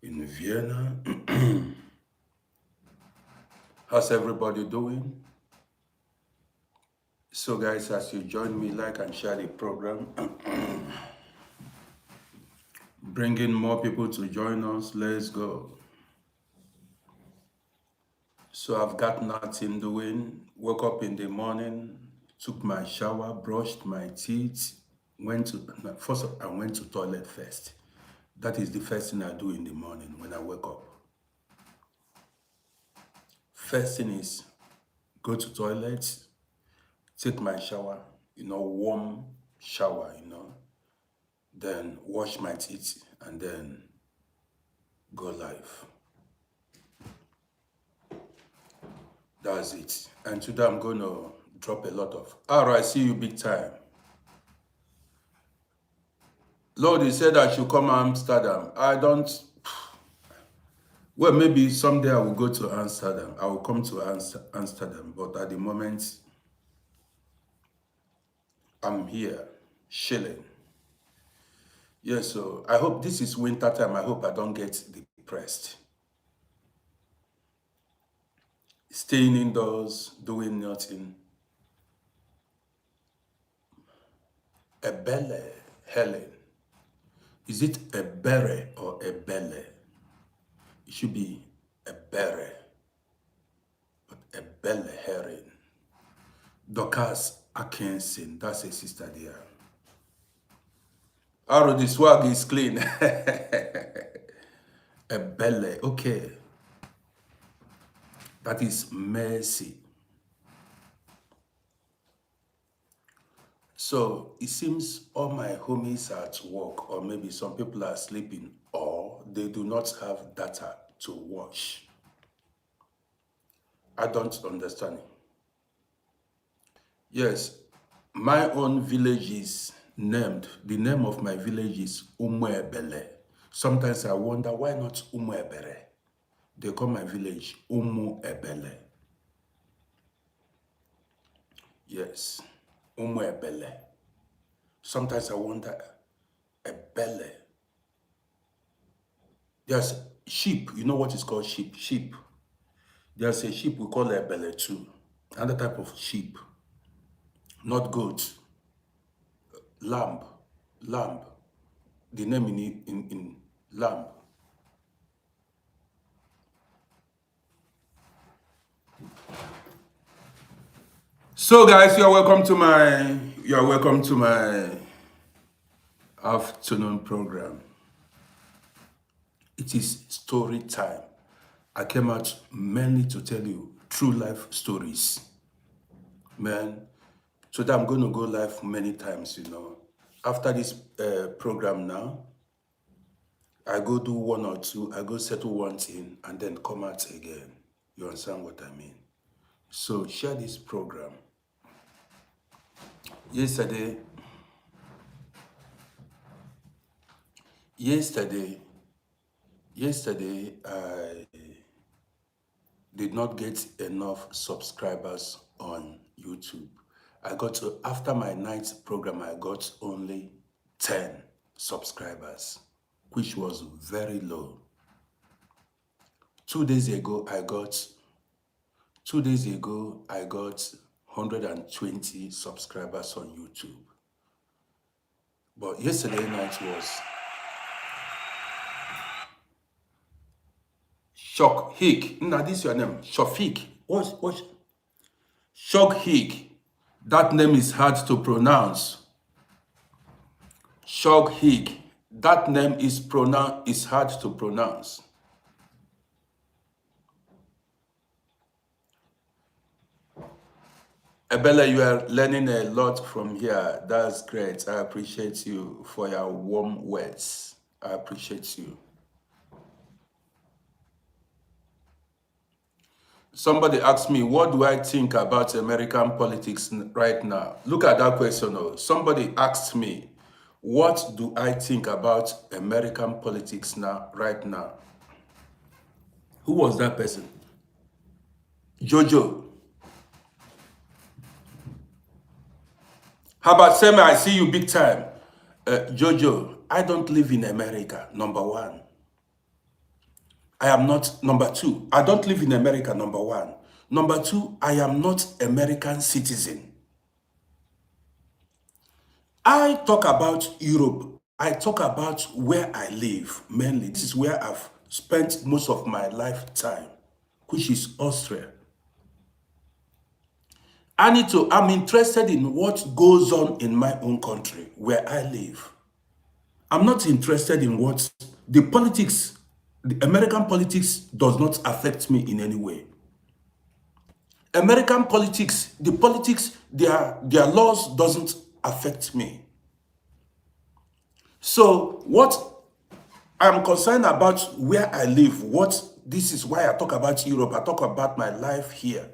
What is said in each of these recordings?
in Vienna. How's everybody doing? So guys, as you join me, like and share the program, bringing more people to join us. Let's go. So I've got nothing doing. Woke up in the morning, took my shower, brushed my teeth, I went to toilet first. That is the first thing I do in the morning when I wake up. First thing is go to toilet, take my shower, warm shower, then wash my teeth and then go live. That's it. And today I'm going to drop a lot of, I see you big time. Lord, he said I should come to Amsterdam. Well, maybe someday I will go to Amsterdam. I will come to Amsterdam, but at the moment, I'm here, chilling. Yeah, so I hope this is winter time. I hope I don't get depressed. Staying indoors, doing nothing. Ebele, Helen. Is it a bere or a belle? It should be a bere, but a belle Helen. Dorcas Atkinson, that's a sister there. Aro, the swag is clean. A belle, okay. That is mercy. So it seems all my homies are at work, or maybe some people are sleeping, or they do not have data to watch. I don't understand. Yes, my own village is named, the name of my village is Umuebele. Sometimes I wonder why not Umuebere. They call my village Umuebele. Yes, Umuebele. Sometimes I wonder, Ebele. There's sheep. You know what is called sheep? Sheep. There's a sheep we call Ebele too. Another type of sheep. Not goat. Lamb. Lamb. The name in lamb. So guys, you're welcome to my afternoon program. It is story time. I came out mainly to tell you true life stories. Man, so that I'm going to go live many times, After this program now, I go do one or two, I go settle one thing and then come out again. You understand what I mean? So share this program. Yesterday, I did not get enough subscribers on YouTube. After my night program, I got only 10 subscribers, which was very low. 2 days ago, I got 120 subscribers on YouTube. But yesterday night was Shokhik. Now this is your name. Shofik. What? Shokhik. That name is hard to pronounce. Shokhik. That name is hard to pronounce. Ebele, you are learning a lot from here. That's great. I appreciate you for your warm words. I appreciate you. Somebody asked me, what do I think about American politics right now? Look at that question. Somebody asked me, what do I think about American politics right now? Who was that person? Jojo. How about Semi? I see you big time. Jojo, I don't live in America, number one. I am not, number two, I don't live in America, number one. Number two, I am not American citizen. I talk about Europe. I talk about where I live, mainly. This is where I've spent most of my lifetime, which is Austria. I'm interested in what goes on in my own country, where I live. I'm not interested in what the politics, the American politics does not affect me in any way. American politics, the politics, their laws doesn't affect me. So what I'm concerned about where I live, this is why I talk about Europe, I talk about my life here.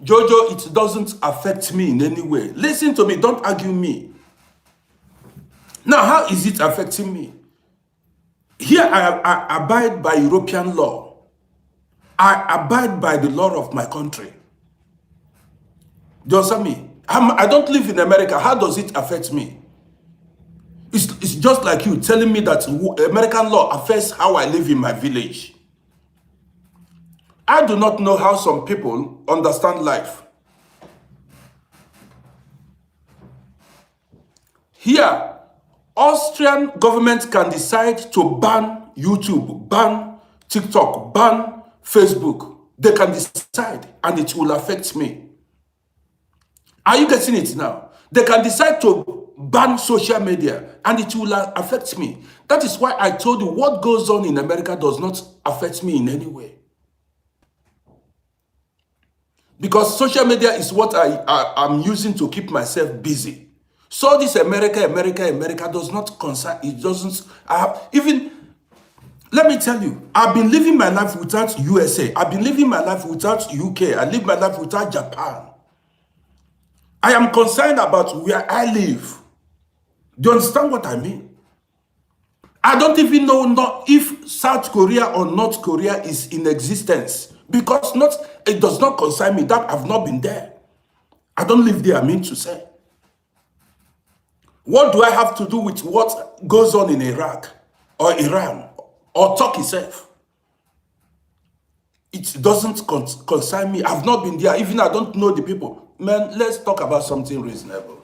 Jojo, it doesn't affect me in any way. Listen to me, don't argue me. Now, how is it affecting me? Here I abide by European law. I abide by the law of my country. Do you understand me? I don't live in America. How does it affect me? It's just like you telling me that American law affects how I live in my village. I do not know how some people understand life. Here, Austrian government can decide to ban YouTube, ban TikTok, ban Facebook. They can decide and it will affect me. Are you getting it now? They can decide to ban social media and it will affect me. That is why I told you what goes on in America does not affect me in any way. Because social media is what I'm using to keep myself busy. So this America does not concern, it doesn't, let me tell you, I've been living my life without USA. I've been living my life without UK. I live my life without Japan. I am concerned about where I live. Do you understand what I mean? I don't even know if South Korea or North Korea is in existence because it does not concern me that I've not been there. I don't live there, I mean to say. What do I have to do with what goes on in Iraq or Iran or Turkey itself? It doesn't concern me. I've not been there. Even I don't know the people. Man, let's talk about something reasonable.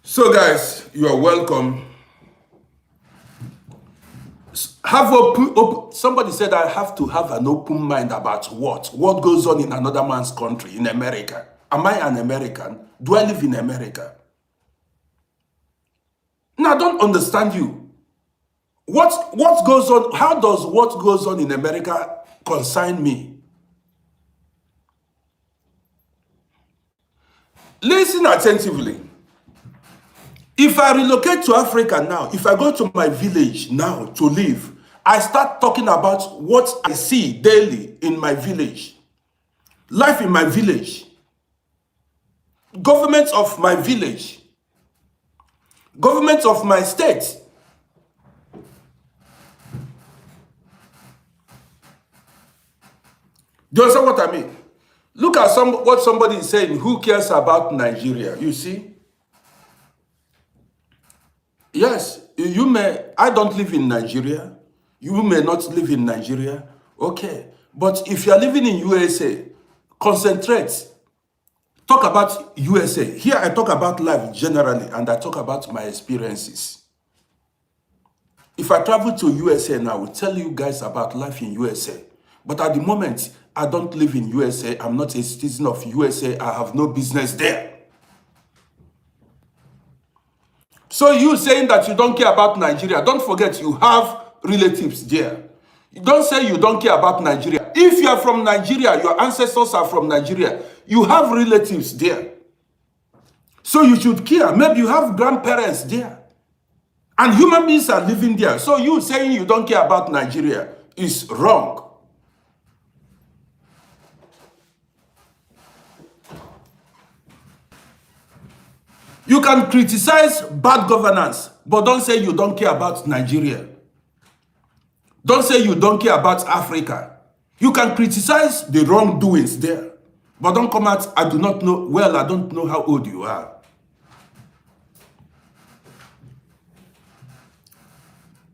So guys, you are welcome. Somebody said I have to have an open mind about what goes on in another man's country, in America. Am I an American? Do I live in America? Now, I don't understand you. What goes on? How does what goes on in America concern me? Listen attentively. If I relocate to Africa now, if I go to my village now to live, I start talking about what I see daily in my village. Life in my village. Government of my village. Government of my state. Do you understand what I mean? Look at what somebody is saying. Who cares about Nigeria? You see? Yes, I don't live in Nigeria. You may not live in Nigeria. Okay. But if you are living in USA, concentrate. Talk about USA. Here I talk about life generally and I talk about my experiences. If I travel to USA now, I will tell you guys about life in USA. But at the moment, I don't live in USA. I'm not a citizen of USA. I have no business there. So you saying that you don't care about Nigeria, don't forget you have relatives there. Don't say you don't care about Nigeria. If you are from Nigeria, your ancestors are from Nigeria, you have relatives there. So you should care. Maybe you have grandparents there. And human beings are living there. So you saying you don't care about Nigeria is wrong. You can criticize bad governance, but don't say you don't care about Nigeria. Don't say you don't care about Africa. You can criticize the wrongdoings there, but don't come out, I do not know, I don't know how old you are.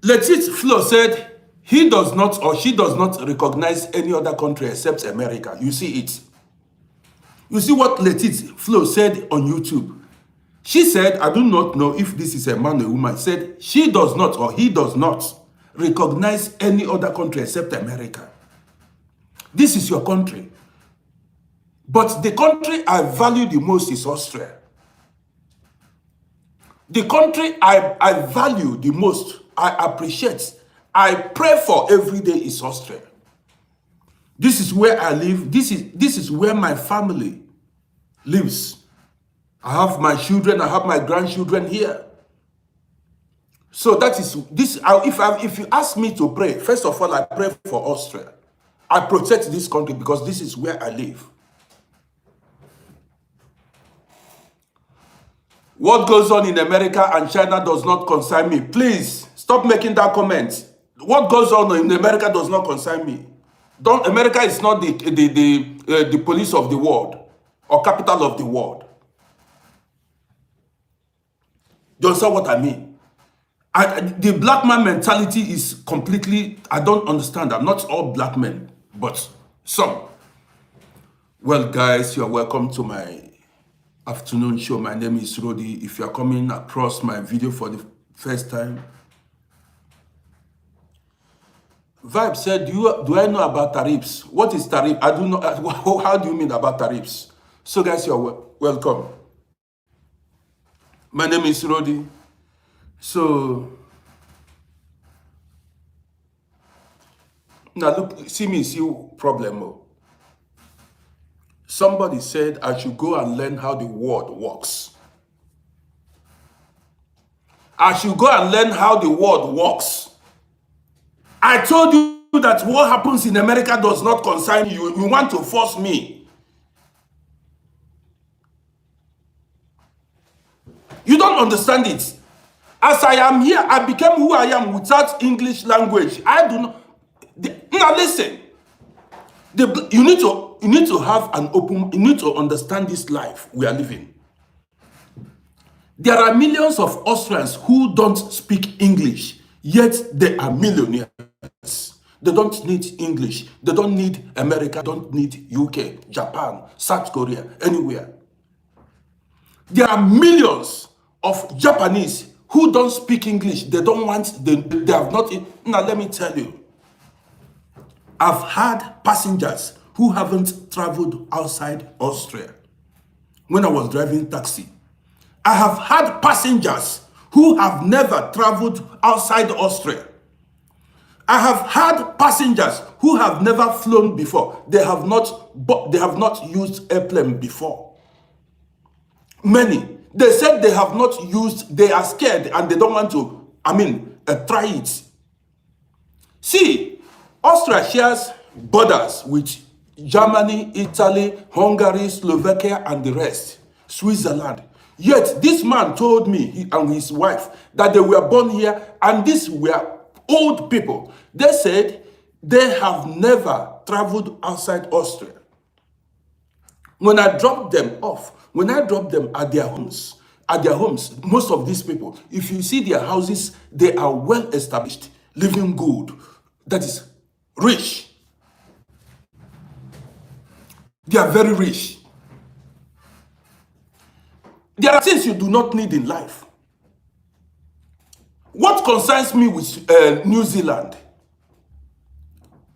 Latit Flo said he does not or she does not recognize any other country except America. You see it. You see what Latit Flo said on YouTube. She said, I do not know if this is a man or a woman, said she does not or he does not recognize any other country except America. This is your country. But the country I value the most is Austria. The country I value the most, I appreciate, I pray for every day is Austria. This is where I live. This is where my family lives. I have my children, I have my grandchildren here. So that is this. If you ask me to pray, first of all, I pray for Austria. I protect this country because this is where I live. What goes on in America and China does not concern me. Please stop making that comment. What goes on in America does not concern me. America is not the police of the world or capital of the world. Do you understand what I mean? The black man mentality is completely, I don't understand that. Not all black men, but some. Well, guys, you're welcome to my afternoon show. My name is Rodi. If you're coming across my video for the first time, Vibe said, do I know about tariffs? What is tariff? I do not. How do you mean about tariffs? So, guys, you're welcome. My name is Rodi. So, now look, see problem. Somebody said I should go and learn how the world works. I should go and learn how the world works. I told you that what happens in America does not concern you. You want to force me. You don't understand it. As I am here, I became who I am without English language. I do not. Now listen. You need to have an open. You need to understand this life we are living. There are millions of Austrians who don't speak English, yet they are millionaires. They don't need English. They don't need America. They don't need UK, Japan, South Korea, anywhere. There are millions of Japanese who don't speak English. They don't want, they have not. Now, let me tell you, I've had passengers who haven't traveled outside Austria. When I was driving taxi, I have had passengers who have never traveled outside Austria. I have had passengers who have never flown before. They have not used airplane before. Many. They said they have not used, they are scared and they don't want to, try it. See, Austria shares borders with Germany, Italy, Hungary, Slovakia, and the rest, Switzerland. Yet this man told me, he and his wife, that they were born here, and these were old people. They said they have never traveled outside Austria. When I dropped them off, when I dropped them at their homes, most of these people, if you see their houses, they are well established, living good, that is rich. They are very rich. There are things you do not need in life. What concerns me with New Zealand?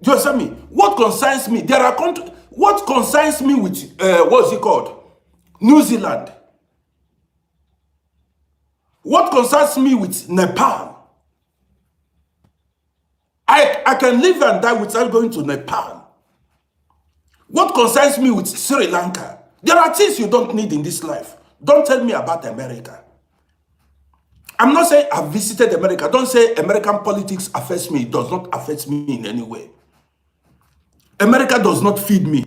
Do you understand me? What concerns me? There are countries. What concerns me with what's it called? New Zealand. What concerns me with Nepal? I can live and die without going to Nepal. What concerns me with Sri Lanka? There are things you don't need in this life. Don't tell me about America. I'm not saying I've visited America. Don't say American politics affects me. It does not affect me in any way. America does not feed me.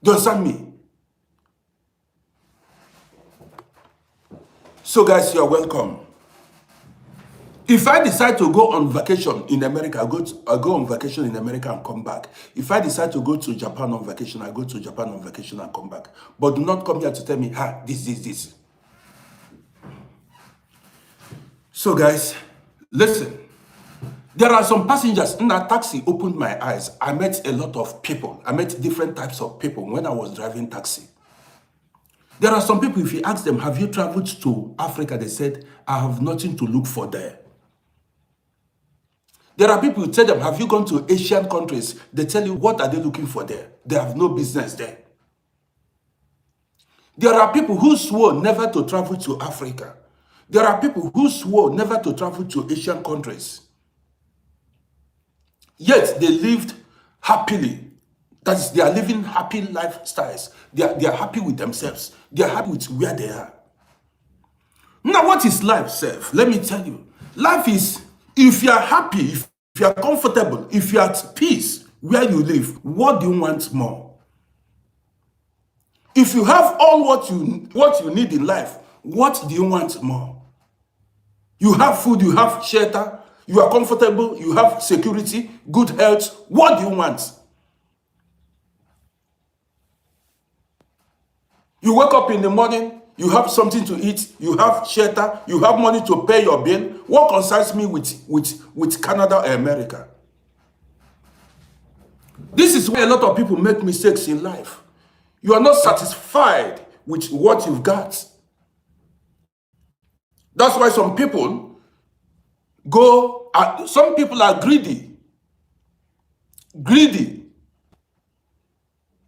Do you understand me? So guys, you're welcome. If I decide to go on vacation in America, I go on vacation in America and come back. If I decide to go to Japan on vacation, I go to Japan on vacation and come back. But do not come here to tell me, this. So guys, listen. There are some passengers in that taxi opened my eyes. I met a lot of people. I met different types of people when I was driving taxi. There are some people, if you ask them, have you traveled to Africa? They said, I have nothing to look for there. There are people who tell them, have you gone to Asian countries? They tell you, what are they looking for there? They have no business there. There are people who swore never to travel to Africa. There are people who swore never to travel to Asian countries. Yet they lived happily. That is, they are living happy lifestyles. They are happy with themselves. They are happy with where they are. Now, what is life, self? Let me tell you. Life is, if you are happy, if you are comfortable, if you are at peace where you live, what do you want more? If you have all what you need in life, what do you want more? You have food, you have shelter, you are comfortable, you have security, good health. What do you want? You wake up in the morning, you have something to eat, you have shelter, you have money to pay your bill. What concerns me with Canada or America? This is where a lot of people make mistakes in life. You are not satisfied with what you've got. That's why some people some people are greedy. Greedy.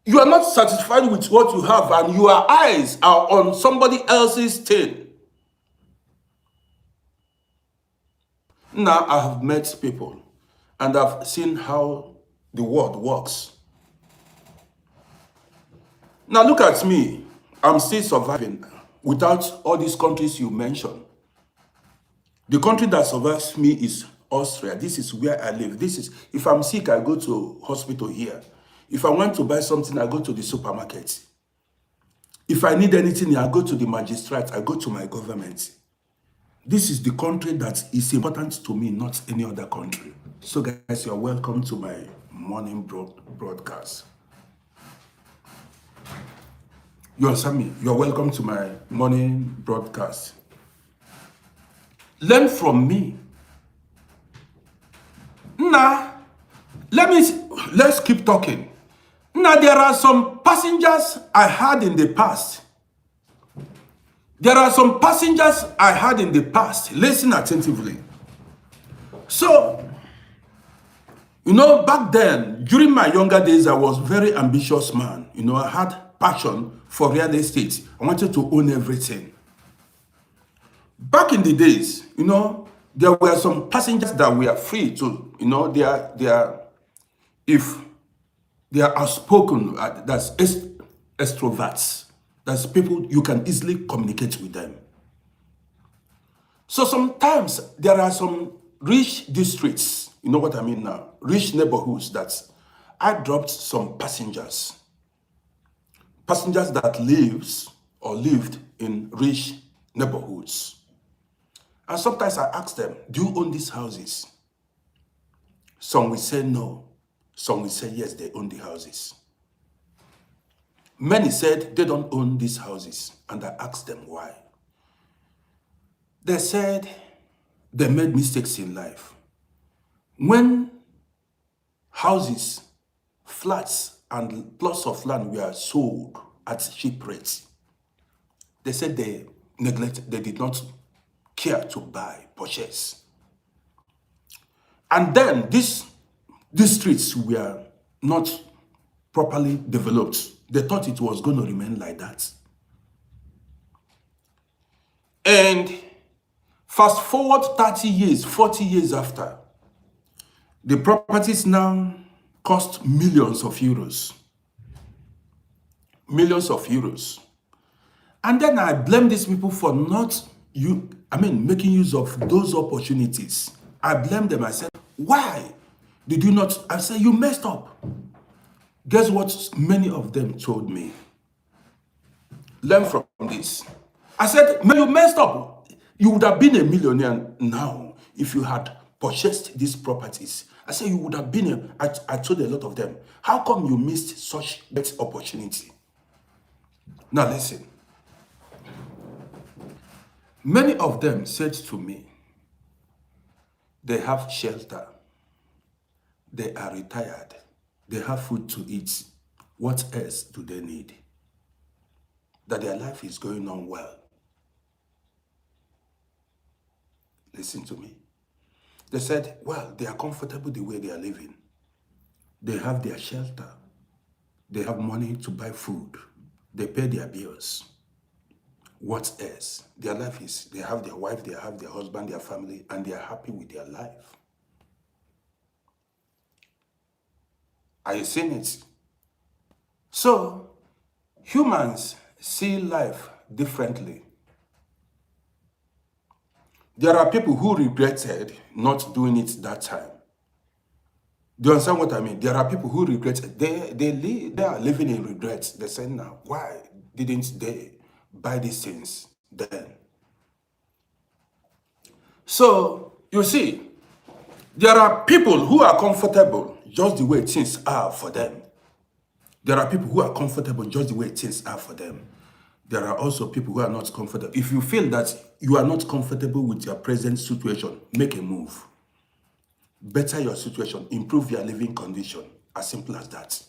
You are not satisfied with what you have, and your eyes are on somebody else's thing. Now I have met people and I've seen how the world works. Now look at me. I'm still surviving without all these countries you mentioned. The country that survives me is Austria. This is where I live. This is, if I'm sick, I go to hospital here. If I want to buy something, I go to the supermarket. If I need anything, I go to the magistrate. I go to my government. This is the country that is important to me, not any other country. So guys, you're welcome to my morning broadcast. You understand me? You're welcome to my morning broadcast. Learn from me. Now, let's keep talking. Now, there are some passengers I had in the past. Listen attentively. So, back then, during my younger days, I was a very ambitious man. I had passion for real estate. I wanted to own everything. Back in the days, there were some passengers that were free to, if they are outspoken, that's extroverts. That's people you can easily communicate with them. So sometimes there are some rich districts, you know what I mean now, rich neighborhoods that I dropped some passengers that lived in rich neighborhoods. And sometimes I ask them, do you own these houses? Some will say no. Some will say yes, they own the houses. Many said they don't own these houses. And I asked them why. They said they made mistakes in life. When houses, flats, and plots of land were sold at cheap rates, they said they did not care to purchase. And then these streets were not properly developed. They thought it was going to remain like that. And fast forward 30 years, 40 years after, the properties now cost millions of euros. Millions of euros. And then I blame these people for making use of those opportunities. I blame them. I said, why did you not? I said, you messed up. Guess what many of them told me? Learn from this. I said, man, you messed up. You would have been a millionaire now if you had purchased these properties. I said, you would have been I told a lot of them, how come you missed such great opportunity? Now listen. Many of them said to me, They have shelter. They are retired. They have food to eat. What else do they need? That their life is going on well. Listen to me. They said, well, they are comfortable the way they are living. They have their shelter. They have money to buy food. They pay their bills. What else? Their life is, they have their wife, they have their husband, their family, and they are happy with their life. Are you seeing it? So, humans see life differently. There are people who regretted not doing it that time. Do you understand what I mean? There are people who regret, they are living in regrets. They say now, why didn't they buy these things then? So, you see, there are people who are comfortable just the way things are for them. There are people who are comfortable just the way things are for them. There are also people who are not comfortable. If you feel that you are not comfortable with your present situation, make a move. Better your situation, improve your living condition. As simple as that.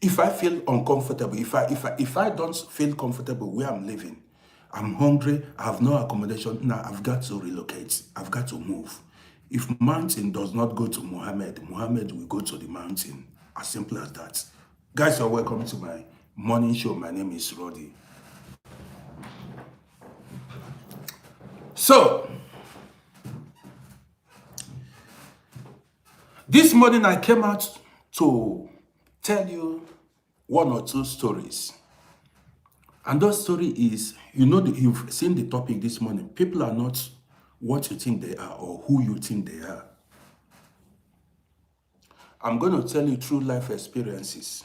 If I feel uncomfortable, if I don't feel comfortable where I'm living, I'm hungry, I have no accommodation, now I've got to relocate. I've got to move. If mountain does not go to Muhammad, Muhammad will go to the mountain. As simple as that. Guys, you're welcome to my morning show. My name is Roddy. So, this morning I came out to tell you one or two stories. And that story is, you've seen the topic this morning. People are not what you think they are or who you think they are. I'm going to tell you true life experiences.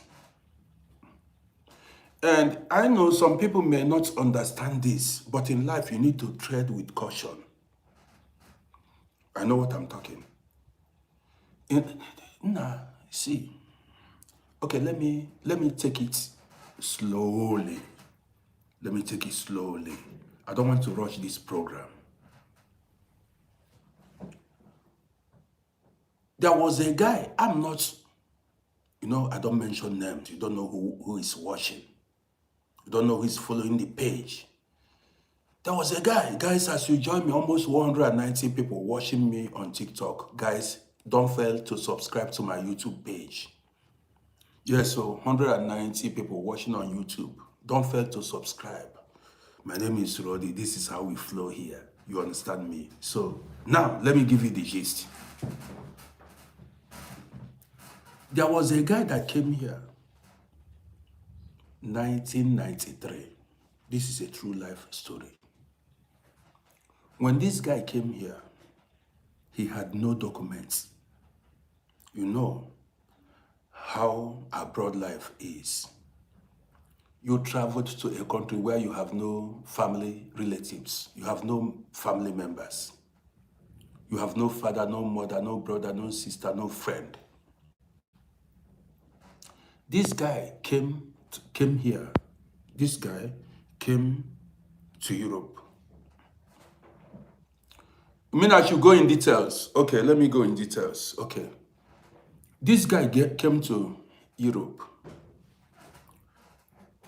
And I know some people may not understand this, but in life you need to tread with caution. I know what I'm talking. See. Okay, let me take it slowly. Let me take it slowly. I don't want to rush this program. There was a guy, I don't mention names. You don't know who is watching. You don't know who is following the page. There was a guy, guys, as you join me, almost 190 people watching me on TikTok. Guys, don't fail to subscribe to my YouTube page. Yes, so 190 people watching on YouTube. Don't fail to subscribe. My name is Roddy. This is how we flow here. You understand me? So now, let me give you the gist. There was a guy that came here 1993. This is a true life story. When this guy came here, he had no documents. You know how abroad life is. You traveled to a country where you have no family relatives. You have no family members. You have no father, no mother, no brother, no sister, no friend. This guy came here. This guy came to Europe. I mean, I should go in details. Okay, let me go in details. Okay. This guy came to Europe.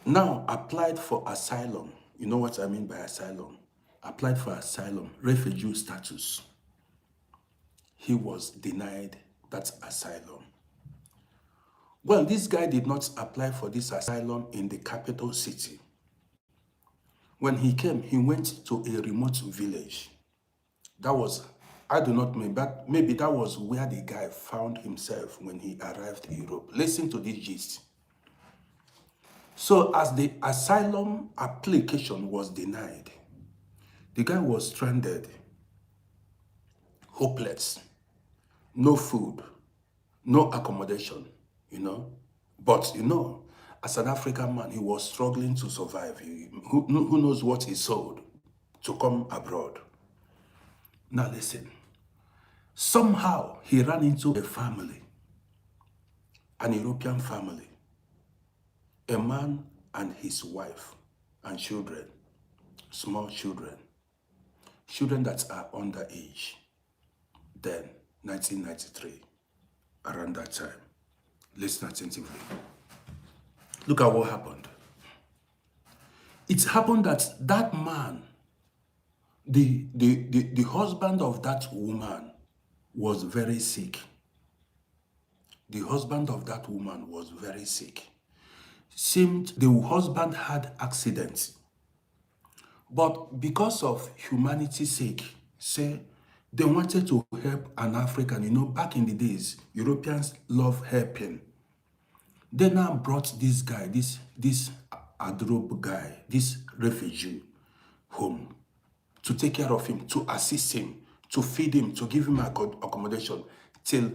Now applied for asylum. You know what I mean by asylum? Applied for asylum, refugee status. He was denied that asylum. Well, this guy did not apply for this asylum in the capital city. When he came, he went to a remote village. That was, I do not mean, but maybe that was where the guy found himself when he arrived in Europe. Listen to this gist. So as the asylum application was denied, the guy was stranded, hopeless, no food, no accommodation, But, as an African man, he was struggling to survive. Who knows what he sold to come abroad? Now listen. Somehow, he ran into a family, an European family, a man and his wife and children, small children that are underage. then, 1993, around that time. Listen attentively. Look at what happened. It happened that that man, the husband of that woman was very sick. The husband of that woman was very sick. Seemed the husband had accidents. But because of humanity's sake, say, they wanted to help an African. You know, back in the days, Europeans love helping. They now brought this guy, this Adrob guy, this refugee home to take care of him, to assist him, to feed him, to give him accommodation till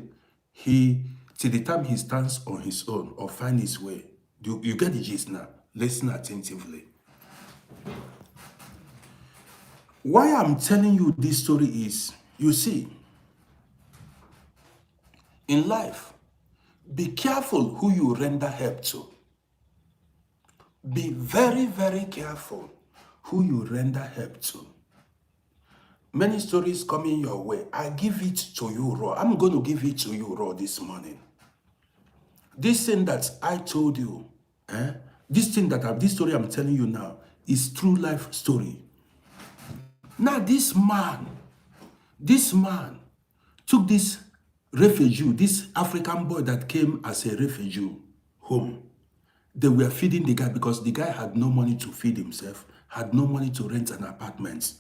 the time he stands on his own or find his way. You get the gist now? Listen attentively. Why I'm telling you this story is, you see, in life, be careful who you render help to. Be very, very careful who you render help to. Many stories coming your way. I give it to you raw. I'm going to give it to you raw this morning. This thing that I told you, this story I'm telling you now is true life story. Now this man took this refugee, this African boy that came as a refugee home. They were feeding the guy because the guy had no money to feed himself, had no money to rent an apartment.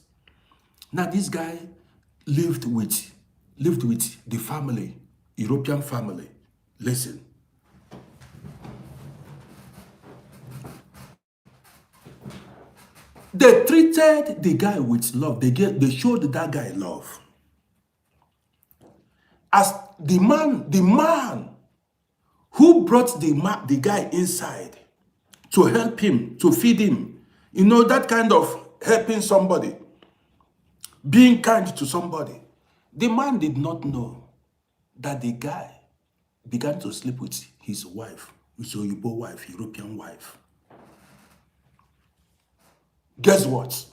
Now this guy lived with the family, European family. Listen. They treated the guy with love. They showed that guy love. As the man who brought the guy inside to help him, to feed him, you know, that kind of helping somebody, being kind to somebody. The man did not know that the guy began to sleep with his wife, his Oyibo wife, European wife. Guess what?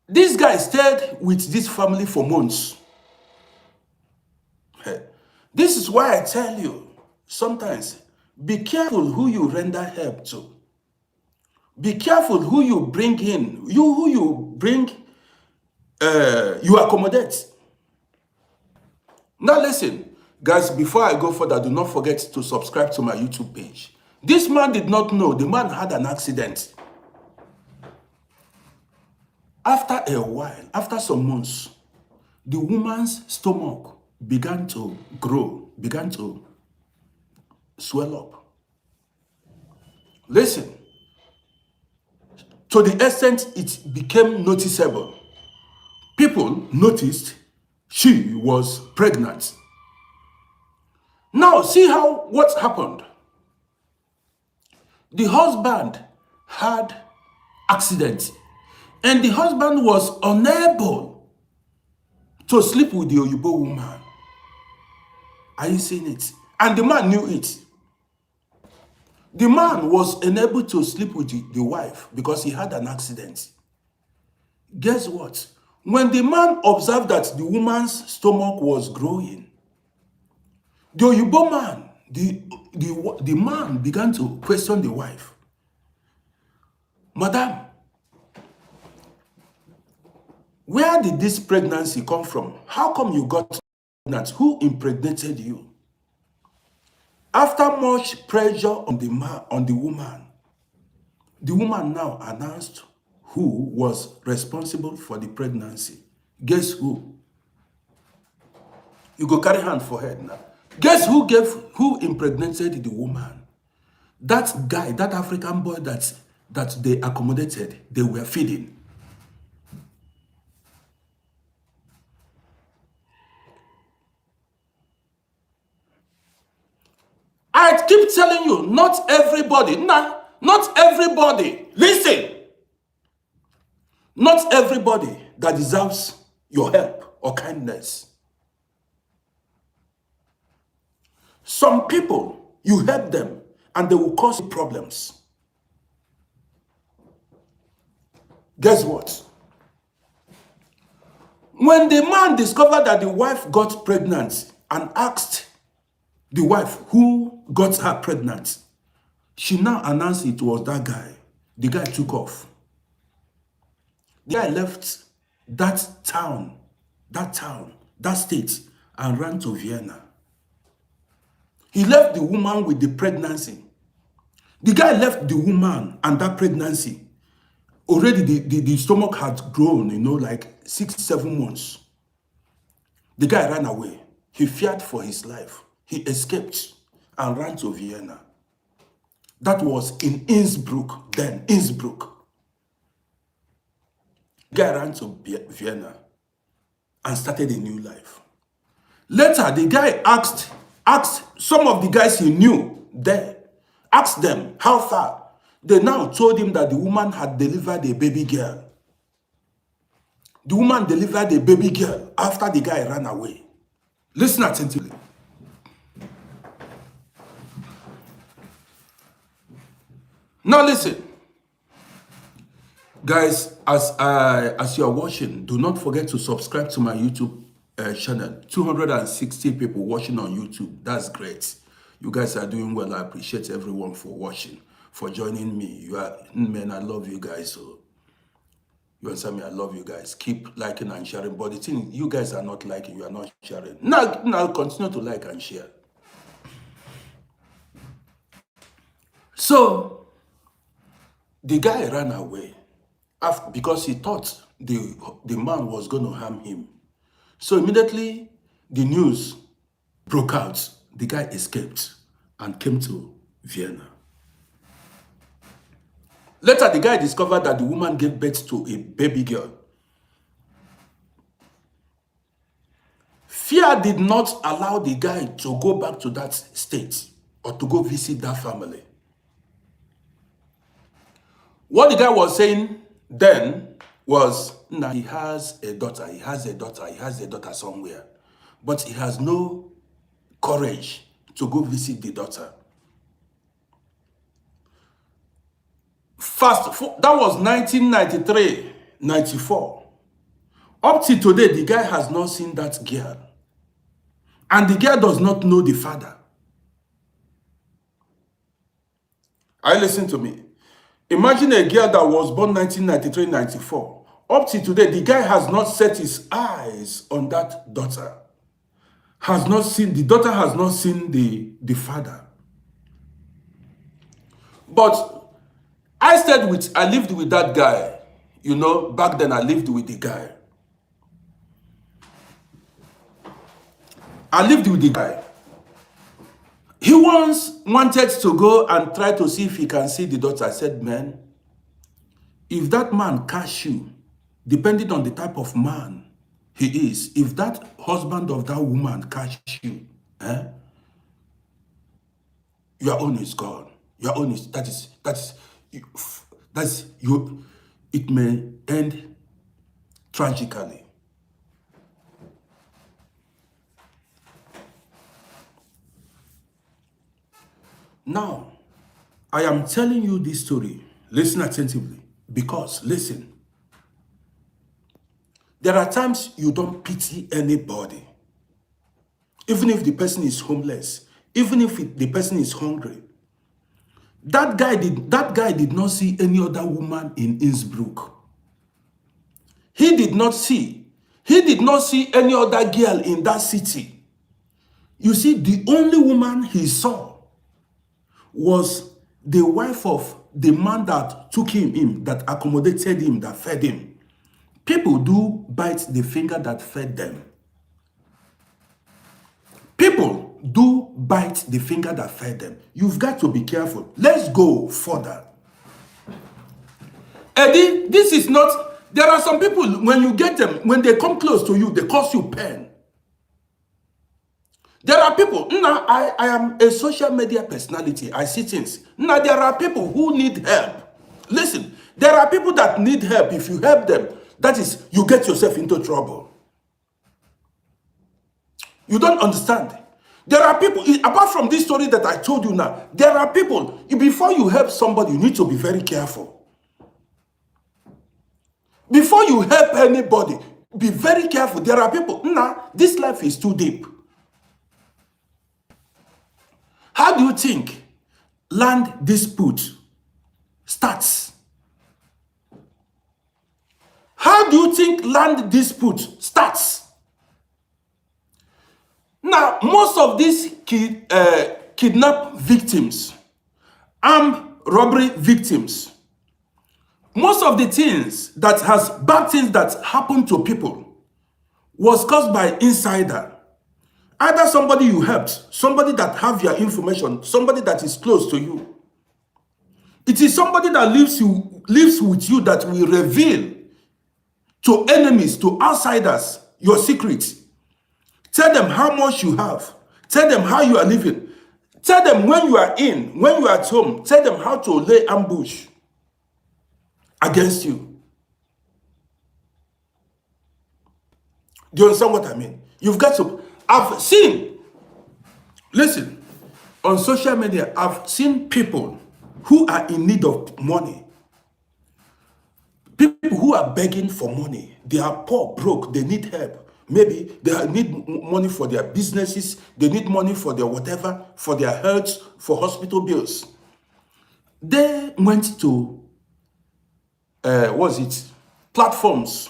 This guy stayed with this family for months. This is why I tell you, sometimes be careful who you render help to. Be careful who you bring in, who you bring, you accommodate. Now listen, guys, before I go further, do not forget to subscribe to my YouTube page. This man did not know the man had an accident. After a while, after some months, the woman's stomach began to grow, began to swell up. Listen, to the extent it became noticeable. People noticed she was pregnant. Now, see what happened. The husband had accident, and the husband was unable to sleep with the Oyibo woman. Are you seeing it? And the man knew it. The man was unable to sleep with the wife because he had an accident. Guess what? When the man observed that the woman's stomach was growing, the Oyibo man, the man began to question the wife. Madam, where did this pregnancy come from? How come you got pregnant? Who impregnated you? After much pressure on the woman now announced who was responsible for the pregnancy. Guess who? You go carry hand for head now. Guess who impregnated the woman? That guy, that African boy that they accommodated, they were feeding. I keep telling you, not everybody, listen, not everybody that deserves your help or kindness. Some people, you help them and they will cause problems. Guess what? When the man discovered that the wife got pregnant and asked the wife who got her pregnant, she now announced it was that guy. The guy took off. The guy left that town, that state, and ran to Vienna. He left the woman with the pregnancy. The guy left the woman and that pregnancy. Already the stomach had grown, like 6-7 months. The guy ran away. He feared for his life. He escaped and ran to Vienna. That was in Innsbruck then, Innsbruck. The guy ran to Vienna and started a new life. Later, the guy asked some of the guys he knew there, asked them how far. They now told him that the woman had delivered a baby girl. The woman delivered a baby girl after the guy ran away. Listen attentively. Now listen. Guys, as you are watching, do not forget to subscribe to my YouTube channel. 260 people watching on YouTube. That's great. You guys are doing well. I appreciate everyone for watching, for joining me. Man, I love you guys. So you understand me? I love you guys. Keep liking and sharing. But the thing, you guys are not liking, you are not sharing. Now continue to like and share. So the guy ran away because he thought the man was going to harm him. So immediately the news broke out. The guy escaped and came to Vienna. Later, the guy discovered that the woman gave birth to a baby girl. Fear did not allow the guy to go back to that state or to go visit that family. What the guy was saying then was, nah, he has a daughter somewhere, but he has no courage to go visit the daughter. That was 1993, 94. Up till today, the guy has not seen that girl. And the girl does not know the father. Are you listening to me? Imagine a girl that was born 1993, 94. Up till today, the guy has not set his eyes on that daughter. The daughter has not seen the father. But I lived with that guy. Back then I lived with the guy. He once wanted to go and try to see if he can see the daughter. I said, man, if that man catch you, depending on the type of man he is, if that husband of that woman catch you, your own is gone. Your own is, it may end tragically. Now, I am telling you this story. Listen attentively, because listen, there are times you don't pity anybody. Even if the person is homeless, even if the person is hungry. That guy did not see any other woman in Innsbruck. He did not see any other girl in that city. You see, the only woman he saw was the wife of the man that took him in, that accommodated him, that fed him. People do bite the finger that fed them. People do bite the finger that fed them. You've got to be careful. Let's go further. Eddie, this is not... There are some people, when you get them, when they come close to you, they cause you pain. There are people... Now, I am a social media personality. I see things. Now, there are people who need help. Listen, there are people that need help. If you help them, that is, you get yourself into trouble. You don't understand. There are people, apart from this story that I told you now, there are people, before you help somebody, you need to be very careful. Before you help anybody, Be very careful. There are people, nah, this life is too deep. How do you think land dispute starts? How do you think land dispute starts? Now, most of these kidnap victims, armed robbery victims, most of the things that has bad things that happen to people was caused by insider. Either somebody you helped, somebody that have your information, somebody that is close to you. It is somebody that lives with you that will reveal to enemies, to outsiders, your secrets. Tell them how much you have. Tell them how you are living. Tell them when you are when you are at home. Tell them how to lay ambush against you. Do you understand what I mean? You've got to. I've seen, listen, on social media, I've seen people who are in need of money. People who are begging for money. They are poor, broke, they need help. Maybe they need money for their businesses, they need money for their whatever, for their health, for hospital bills. They went to, platforms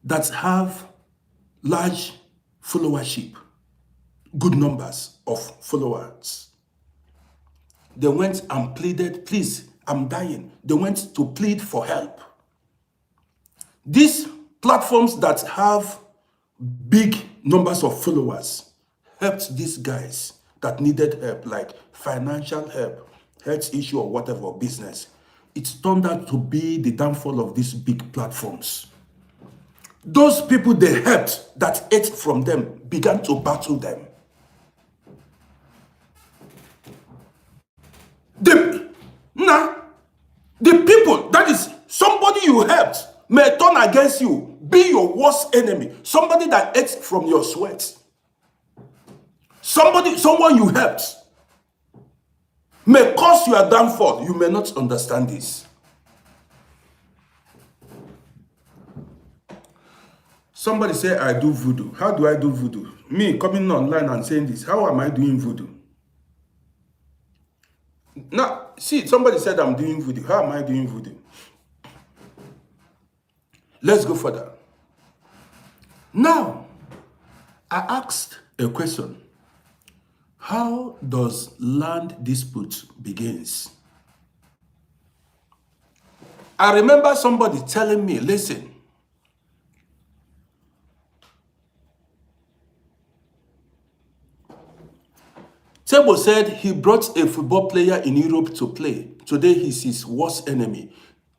that have large followership, good numbers of followers. They went and pleaded, please, I'm dying. They went to plead for help. These platforms that have big numbers of followers helped these guys that needed help, like financial help, health issue or whatever, business. It turned out to be the downfall of these big platforms. Those people they helped that ate from them began to battle them. The people, that is somebody you helped, may turn against you, be your worst enemy. Somebody that ate from your sweat. Someone you helped may cause your downfall. You may not understand this. Somebody say, I do voodoo. How do I do voodoo? Me coming online and saying this, how am I doing voodoo? Now, see, somebody said I'm doing voodoo. How am I doing voodoo? Let's go further. Now, I asked a question. How does land dispute begins? I remember somebody telling me, listen, Tebo said he brought a football player in Europe to play. Today he's his worst enemy.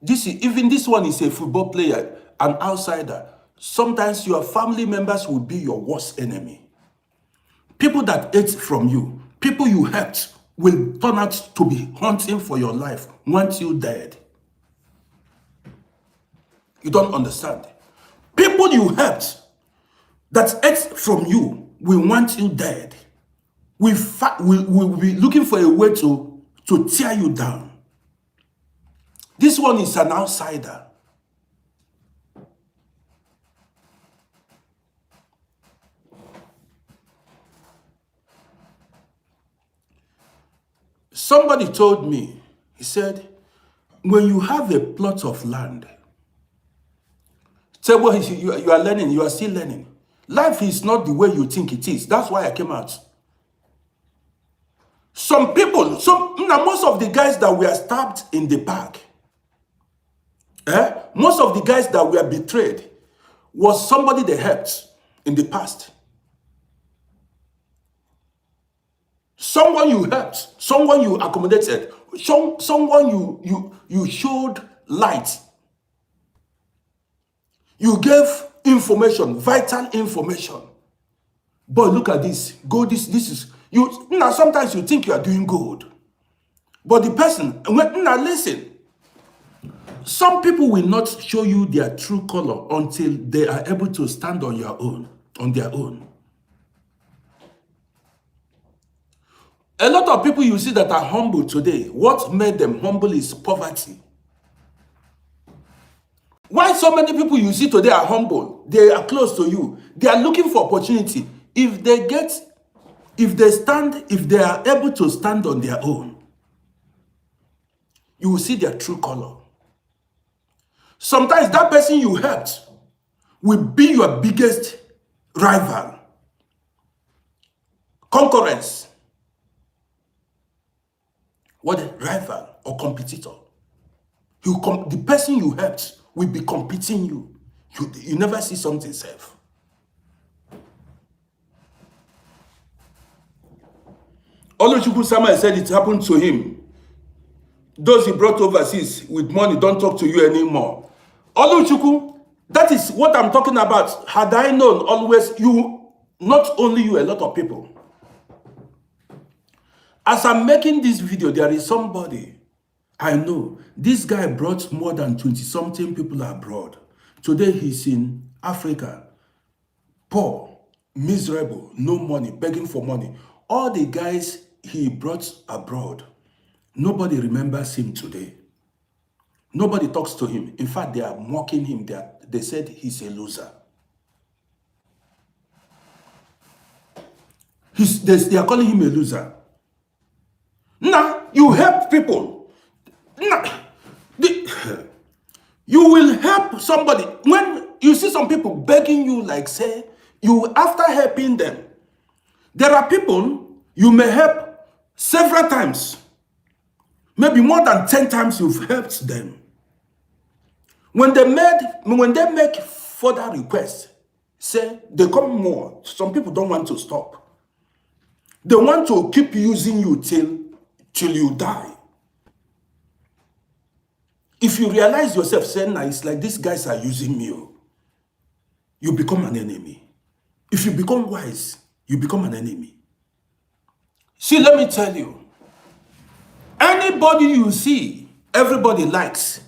Even this one is a football player, an outsider. Sometimes your family members will be your worst enemy. People that ate from you, people you helped, will turn out to be hunting for your life once you're dead. You don't understand. People you helped that ate from you will want you dead. We'll be looking for a way to tear you down. This one is an outsider. Somebody told me, he said, when you have a plot of land, say, well, you are learning, you are still learning. Life is not the way you think it is. That's why I came out. Some people, most of the guys that were stabbed in the back, most of the guys that were betrayed was somebody they helped in the past. Someone you helped, someone you accommodated, someone you showed light. You gave information, vital information. But look at this. Go this is you now. Sometimes you think you are doing good, but the person now listen. Some people will not show you their true color until they are able to stand on their own. A lot of people you see that are humble today, what made them humble is poverty. Why so many people you see today are humble? They are close to you. They are looking for opportunity. If they are able to stand on their own, you will see their true color. Sometimes that person you helped will be your biggest rival, concurrence, rival or competitor. The person you helped will be competing you. You never see something safe. Oluchukwu Samuel said it happened to him. Those he brought overseas with money don't talk to you anymore. Oluchukwu, that is what I'm talking about. Had I known always, not only you, a lot of people. As I'm making this video, there is somebody I know. This guy brought more than 20-something people abroad. Today he's in Africa, poor, miserable, no money, begging for money. All the guys he brought abroad, nobody remembers him today. Nobody talks to him. In fact, they are mocking him. They said he's a loser. They are calling him a loser. Now, you help people. Now, you will help somebody. When you see some people begging you, like say, after helping them, there are people you may help several times. Maybe more than 10 times you've helped them. When they make further requests, say they come more. Some people don't want to stop. They want to keep using you till you die. If you realize yourself saying, nah, it's like these guys are using me, you become an enemy. If you become wise, you become an enemy. See, let me tell you, anybody you see, everybody likes.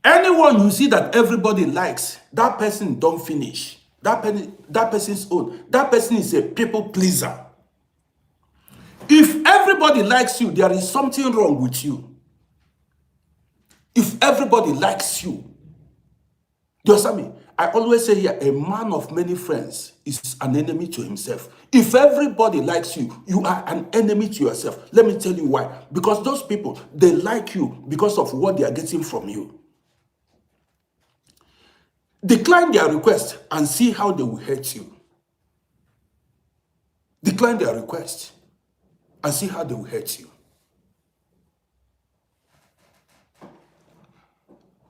Anyone you see that everybody likes, that person don't finish. That person's own. That person is a people pleaser. If everybody likes you, there is something wrong with you. If everybody likes you, do you understand me? I always say here, a man of many friends is an enemy to himself. If everybody likes you, you are an enemy to yourself. Let me tell you why. Because those people, they like you because of what they are getting from you. Decline their request and see how they will hurt you. Decline their request and see how they will hurt you.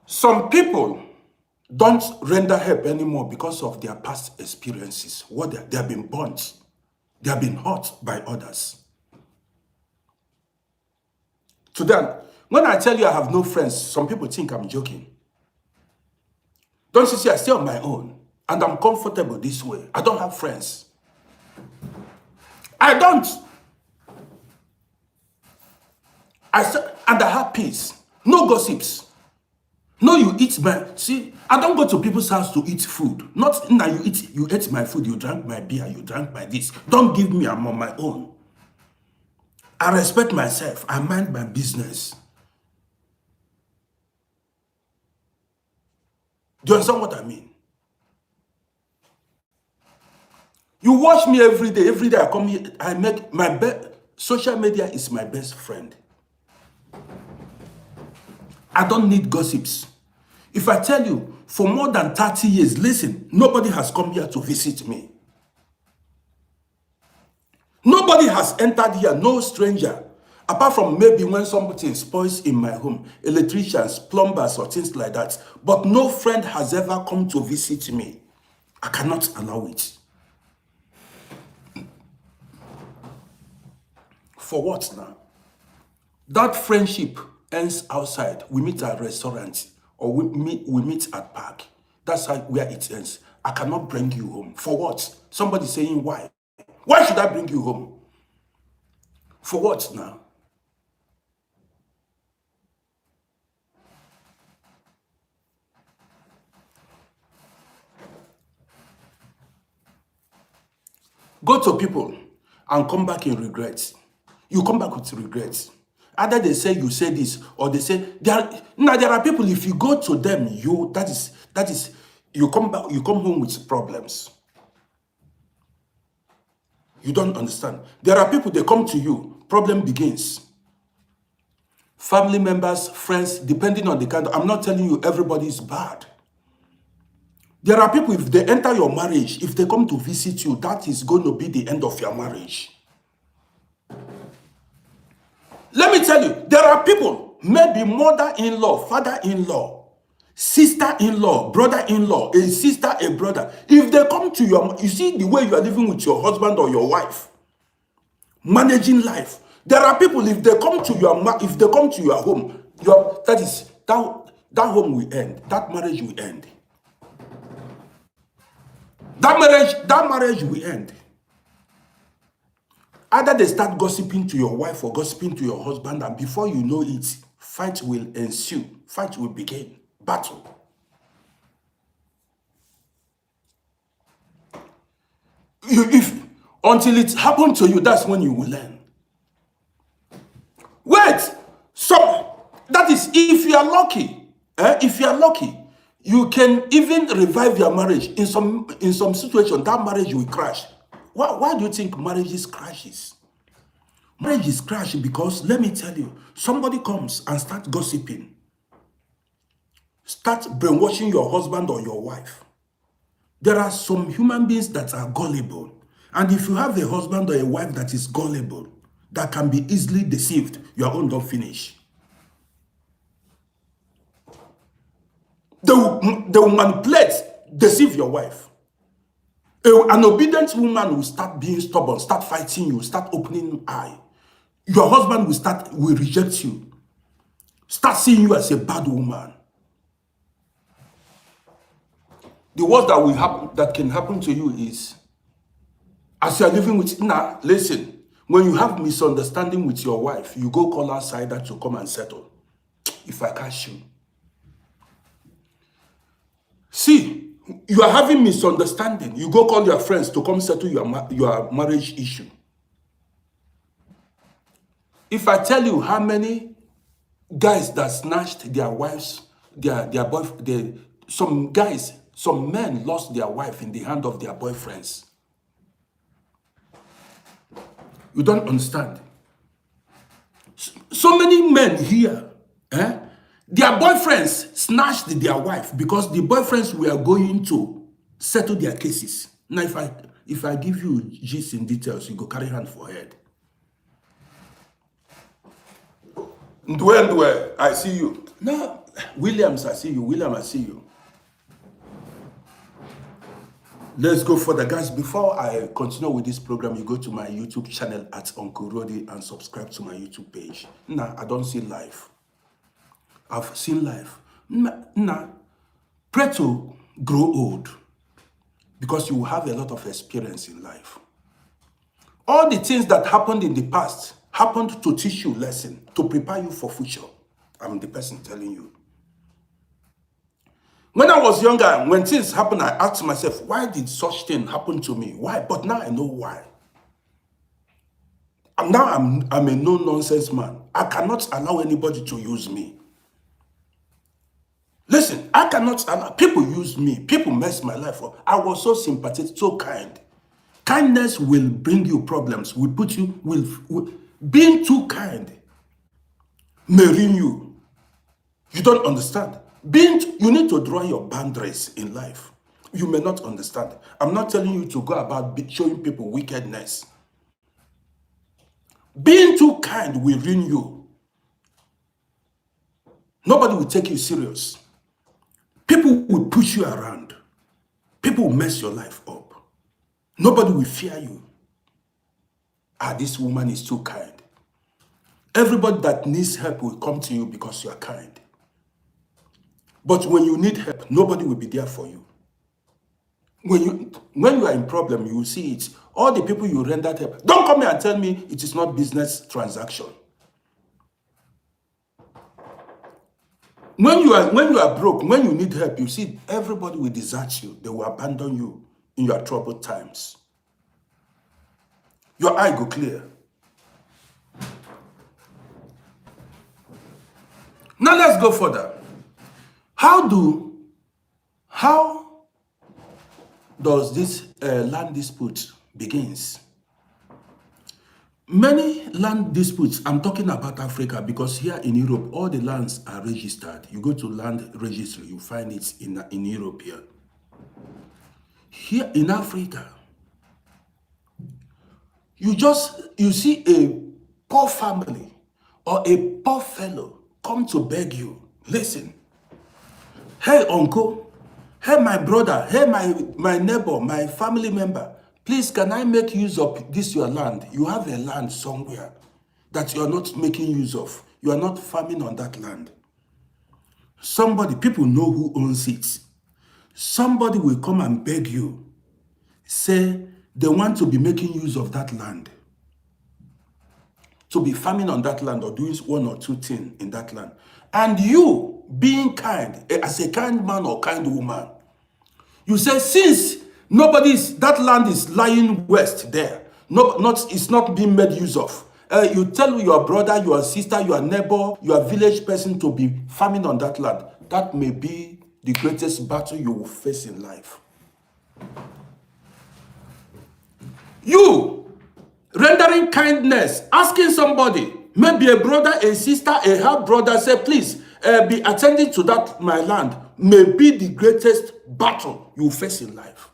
Some people don't render help anymore because of their past experiences. They have been burnt. They have been hurt by others. So then, when I tell you I have no friends, some people think I'm joking. Don't you see, I stay on my own. And I'm comfortable this way. I don't have friends. I don't. And I have peace. No gossips. No, you eat see, I don't go to people's house to eat food. Not now you ate my food, you drank my beer, you drank my this. Don't give me, I'm on my own. I respect myself. I mind my business. Do you understand what I mean? You watch me every day. Every day I come here, I make my social media is my best friend. I don't need gossips. If I tell you, for more than 30 years, listen, nobody has come here to visit me. Nobody has entered here, no stranger. Apart from maybe when something spoils in my home, electricians, plumbers, or things like that. But no friend has ever come to visit me. I cannot allow it. For what now? That friendship ends outside. We meet at a restaurant or we meet at park. That's where it ends. I cannot bring you home. For what? Somebody saying why? Why should I bring you home? For what now? Go to people and come back in regrets. You come back with regrets. Either they say you say this, or they say there are people, if you go to them, that is you come back, you come home with problems. You don't understand. There are people, they come to you, problem begins. Family members, friends, depending on the kind I'm not telling you everybody is bad. There are people, if they enter your marriage, if they come to visit you, that is going to be the end of your marriage. Let me tell you, there are people, maybe mother-in-law, father-in-law, sister-in-law, brother-in-law, a sister, a brother. If they come to you see the way you are living with your husband or your wife, managing life. There are people, if they come to your home, that home will end, that marriage will end. That marriage will end. Either they start gossiping to your wife or gossiping to your husband, and before you know it, fight will ensue. Fight will begin. Battle. Until it happened to you, that's when you will learn. Wait. That is if you are lucky. If you are lucky, you can even revive your marriage. In some situation, that marriage will crash. Why do you think marriages crashes? Marriages crash because, let me tell you, somebody comes and start gossiping. Start brainwashing your husband or your wife. There are some human beings that are gullible. And if you have a husband or a wife that is gullible, that can be easily deceived, your own don't finish. They will manipulate, deceive your wife. An obedient woman will start being stubborn, start fighting you, start opening eye. Your husband will reject you, start seeing you as a bad woman. The worst that can happen to you is, as you are living with, listen, when you have misunderstanding with your wife, you go call outsider to come and settle. If I catch you. See, you are having misunderstanding. You go call your friends to come settle your marriage issue. If I tell you how many guys that snatched their wives, their boyfriend, some men lost their wife in the hand of their boyfriends. You don't understand. So many men here, their boyfriends snatched their wife because the boyfriends were going to settle their cases. Now, if I give you gist in details, you go carry hand for head. Ndwe, I see you. No, Williams, I see you. William, I see you. Let's go further, guys. Before I continue with this program, you go to my YouTube channel at Uncle Rody and subscribe to my YouTube page. I don't see life. I've seen life. Pray to grow old because you will have a lot of experience in life. All the things that happened in the past happened to teach you lesson, to prepare you for future. I'm the person telling you. When I was younger, when things happened, I asked myself, why did such thing happen to me? Why? But now I know why. And now I'm a no-nonsense man. I cannot allow anybody to use me. Listen, I cannot allow people use me. People mess my life up. I was so sympathetic, so kind. Kindness will bring you problems. Will put you, being too kind may ruin you. You don't understand. You need to draw your boundaries in life. You may not understand. I'm not telling you to go about showing people wickedness. Being too kind will ruin you. Nobody will take you serious. People will push you around. People will mess your life up. Nobody will fear you. This woman is too kind. Everybody that needs help will come to you because you are kind. But when you need help, nobody will be there for you. When you are in problem, you will see it. All the people you rendered help. Don't come here and tell me it is not business transaction. When you are broke, when you need help, you see everybody will desert you. They will abandon you in your troubled times. Your eye go clear. Now let's go further. How does this land dispute begins? Many land disputes, I'm talking about Africa, because here in Europe, all the lands are registered. You go to land registry, you find it in Europe here. Here in Africa, you see a poor family or a poor fellow come to beg you, listen, hey uncle, hey my brother, hey my neighbor, my family member, please can I make use of this your land? You have a land somewhere that you are not making use of. You are not farming on that land. People know who owns it. Somebody will come and beg you, say they want to be making use of that land, to be farming on that land or doing one or two things in that land. And you, being kind, as a kind man or kind woman, you say, since that land is lying west there, it's not being made use of. You tell your brother, your sister, your neighbor, your village person to be farming on that land. That may be the greatest battle you will face in life. You rendering kindness, asking somebody, maybe a brother, a sister, a half brother, say, please be attending to that my land, may be the greatest battle you face in life.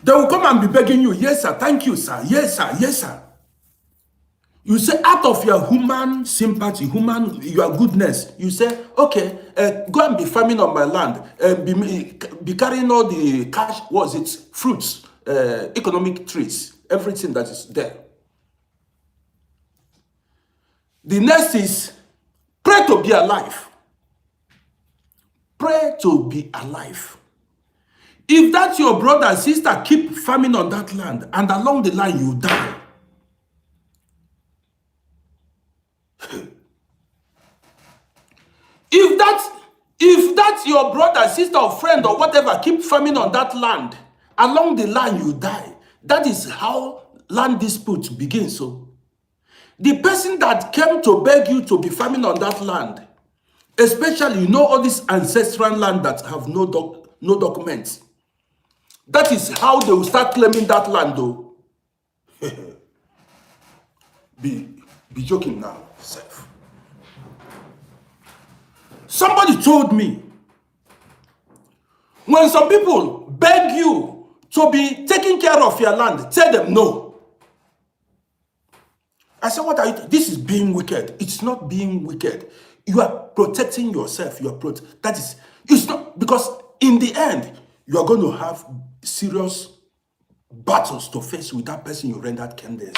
They will come and be begging you, yes sir, thank you sir, yes sir, yes sir. You say, out of your human sympathy, your goodness, you say, okay, go and be farming on my land, be carrying all the cash, fruits, economic trees, everything that is there. The next is, pray to be alive. Pray to be alive. If that your brother and sister keep farming on that land, and along the line you die, if that your brother, sister, or friend, or whatever keep farming on that land, along the line you die. That is how land dispute begins. So the person that came to beg you to be farming on that land, especially all this ancestral land that have no documents, that is how they will start claiming that land though. be joking now, self. Somebody told me, when some people beg you to be taking care of your land, tell them no. I said, what are you? This is being wicked. It's not being wicked. You are protecting yourself. It's not, because in the end, you are going to have serious battles to face with that person you rendered kindness.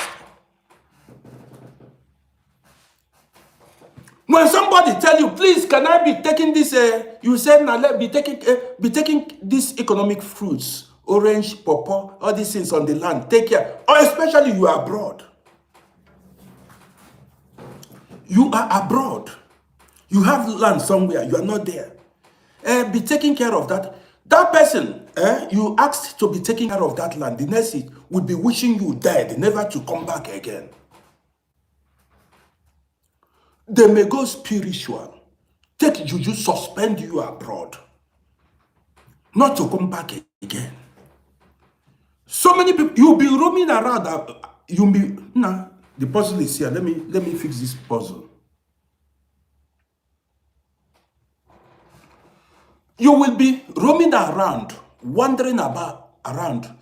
When somebody tell you, please, can I be taking this, you say, now let me be taking these economic fruits, orange, pawpaw, all these things on the land, take care. Or especially you are abroad. You are abroad. You have land somewhere, you are not there. Be taking care of that. That person, you asked to be taking care of that land, the next would be wishing you dead, never to come back again. They may go spiritual, take juju, suspend you abroad, not to come back again. So many people, you'll be roaming around. The puzzle is here. Let me fix this puzzle. You will be roaming around, wandering about abroad.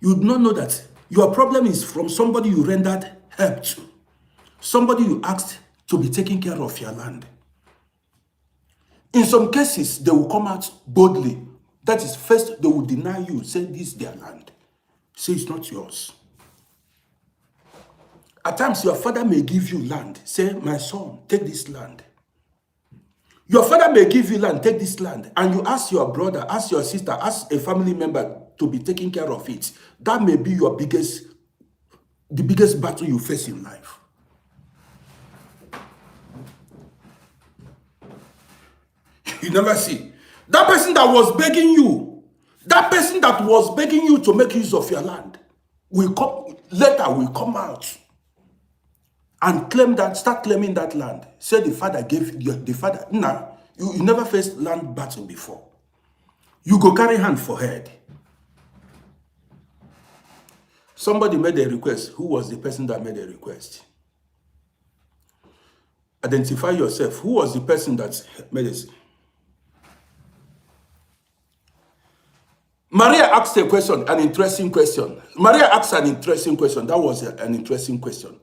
You do not know that your problem is from somebody you rendered help to, somebody you asked to be taking care of your land. In some cases, they will come out boldly. That is, first they will deny you, say this is their land, say it's not yours. At times, your father may give you land, say, my son, take this land. Your father may give you land, take this land, and you ask your brother, ask your sister, ask a family member to be taking care of it. That may be the biggest battle you face in life. You never see. That person that was begging you to make use of your land will come. later will come out and claim that, start claiming that land. Say the father gave you, the father. Nah, you never faced land battle before. You go carry hand for head. Somebody made a request. Who was the person that made a request? Identify yourself. Who was the person that made it? Maria asked a question, an interesting question. Maria asked an interesting question. That was an interesting question.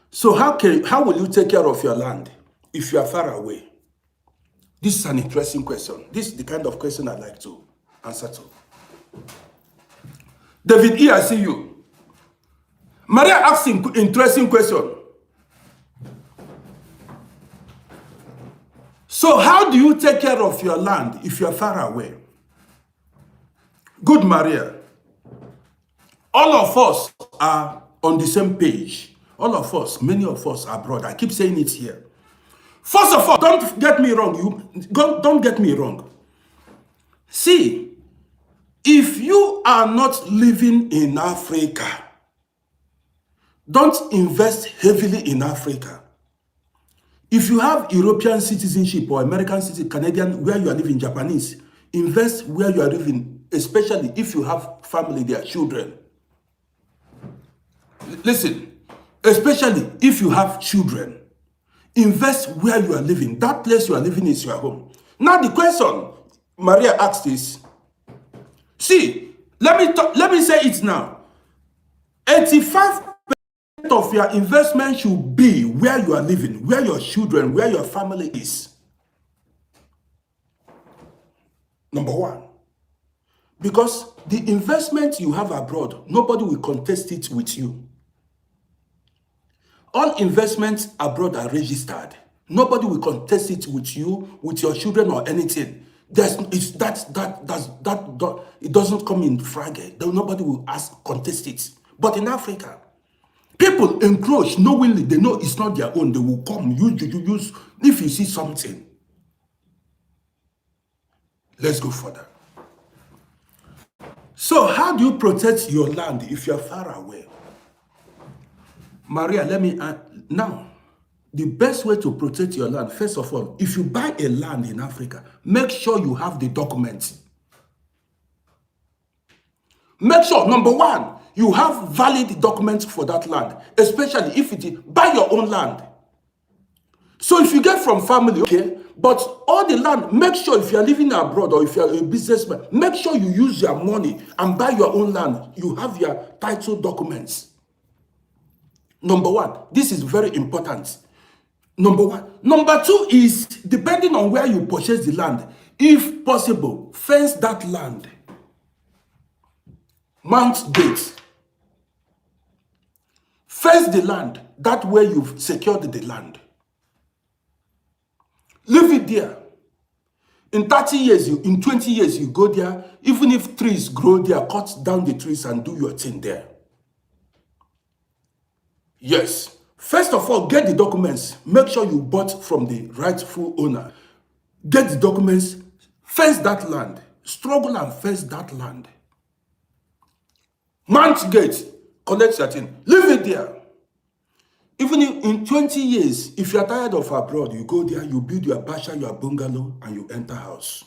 So how will you take care of your land if you are far away? This is an interesting question. This is the kind of question I like to answer to. David E., I see you. Maria asked an interesting question. So how do you take care of your land if you are far away? Good, Maria. All of us are on the same page. All of us, many of us are abroad. I keep saying it here. First of all, don't get me wrong. Don't get me wrong. See, if you are not living in Africa, don't invest heavily in Africa. If you have European citizenship or American citizenship, Canadian, where you are living, Japanese, invest where you are living, especially if you have family, their children. Listen, especially if you have children, invest where you are living. That place you are living is your home. Now the question Maria asked is, see, let me say it now. 85% of your investment should be where you are living, where your children, where your family is. Number one. Because the investment you have abroad, nobody will contest it with you. All investments abroad are registered. Nobody will contest it with you, with your children or anything. It doesn't come in Friday. Nobody will contest it. But in Africa, people encroach knowingly. They know it's not their own. They will come, use if you see something. Let's go further. So how do you protect your land if you're far away? Maria, let me add, now, the best way to protect your land, first of all, if you buy a land in Africa, make sure you have the documents. Make sure, number one, you have valid documents for that land, especially if it is buy your own land. So if you get from family, okay, but all the land, make sure if you're living abroad or if you're a businessman, make sure you use your money and buy your own land. You have your title documents. Number one, this is very important. Number one. Number two is, depending on where you purchase the land, if possible, fence that land. Mount gates. Fence the land. That way you've secured the land. Leave it there. In 30 years, in 20 years, you go there. Even if trees grow there, cut down the trees and do your thing there. Yes. First of all, get the documents. Make sure you bought from the rightful owner. Get the documents. Fence that land. Struggle and fence that land. Mount gate. Collect your thing. Leave it there. Even in 20 years, if you are tired of abroad, you go there, you build your basha, your bungalow, and you enter house.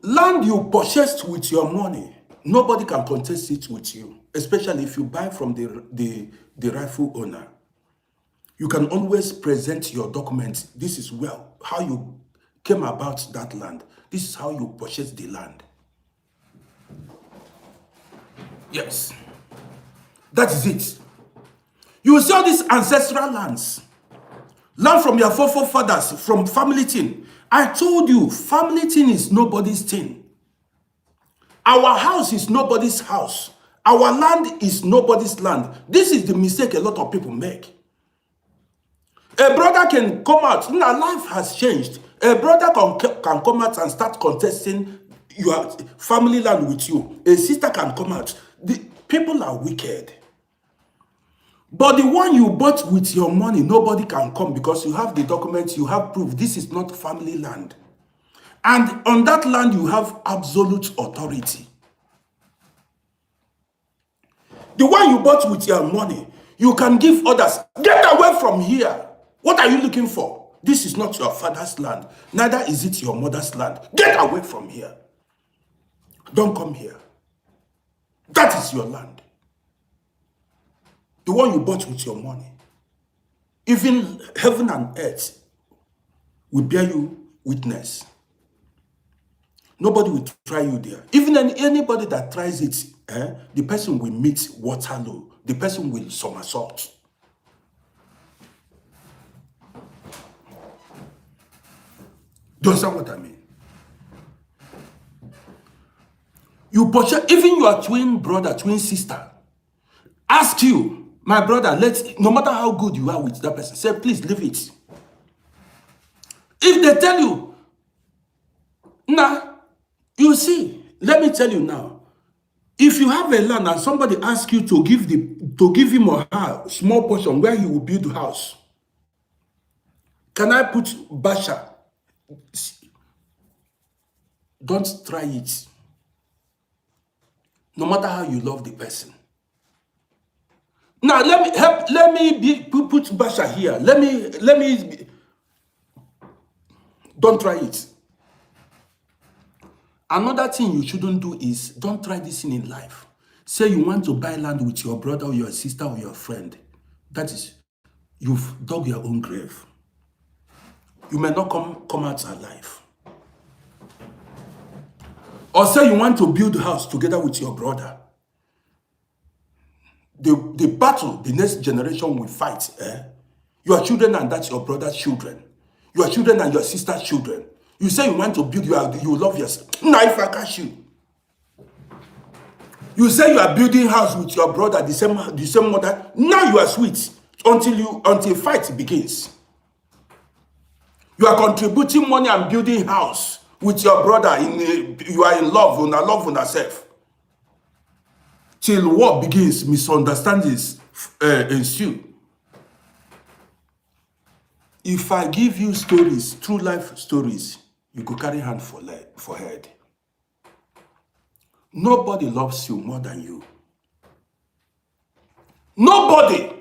Land you purchased with your money, nobody can contest it with you, especially if you buy from the rightful owner. You can always present your documents. This is how you came about that land. This is how you purchased the land. Yes. That is it. You will see all these ancestral lands. Land from your forefathers, from family thing. I told you, family thing is nobody's thing. Our house is nobody's house. Our land is nobody's land. This is the mistake a lot of people make. A brother can come out. Now life has changed. A brother can come out and start contesting your family land with you. A sister can come out. The people are wicked. But the one you bought with your money, nobody can come because you have the documents, you have proof. This is not family land. And on that land, you have absolute authority. The one you bought with your money, you can give others. Get away from here. What are you looking for? This is not your father's land. Neither is it your mother's land. Get away from here. Don't come here. That is your land. The one you bought with your money. Even heaven and earth will bear you witness. Nobody will try you there. Even anybody that tries it, the person will meet Waterloo. The person will somersault. Do you understand what I mean? You portray, even your twin brother, twin sister, ask you, my brother, no matter how good you are with that person, say, please leave it. If they tell you, nah, you see, let me tell you now, if you have a land and somebody asks you to give him or her a small portion where he will build a house, can I put Basha? Don't try it. No matter how you love the person. Now let me put Basha here. Let me don't try it. Another thing you shouldn't do is don't try this thing in life. Say you want to buy land with your brother or your sister or your friend. That is, you've dug your own grave. You may not come out alive. Or say you want to build a house together with your brother. The battle the next generation will fight, your children and that's your brother's children. Your children and your sister's children. You say you want to build, you love yourself. Now if I catch you. You say you are building house with your brother, the same mother. Now you are sweet until fight begins. You are contributing money and building house with your brother. You are in love, love on yourself. Till war begins, misunderstandings ensue. If I give you stories, true life stories, you go carry hand for head. Nobody loves you more than you. Nobody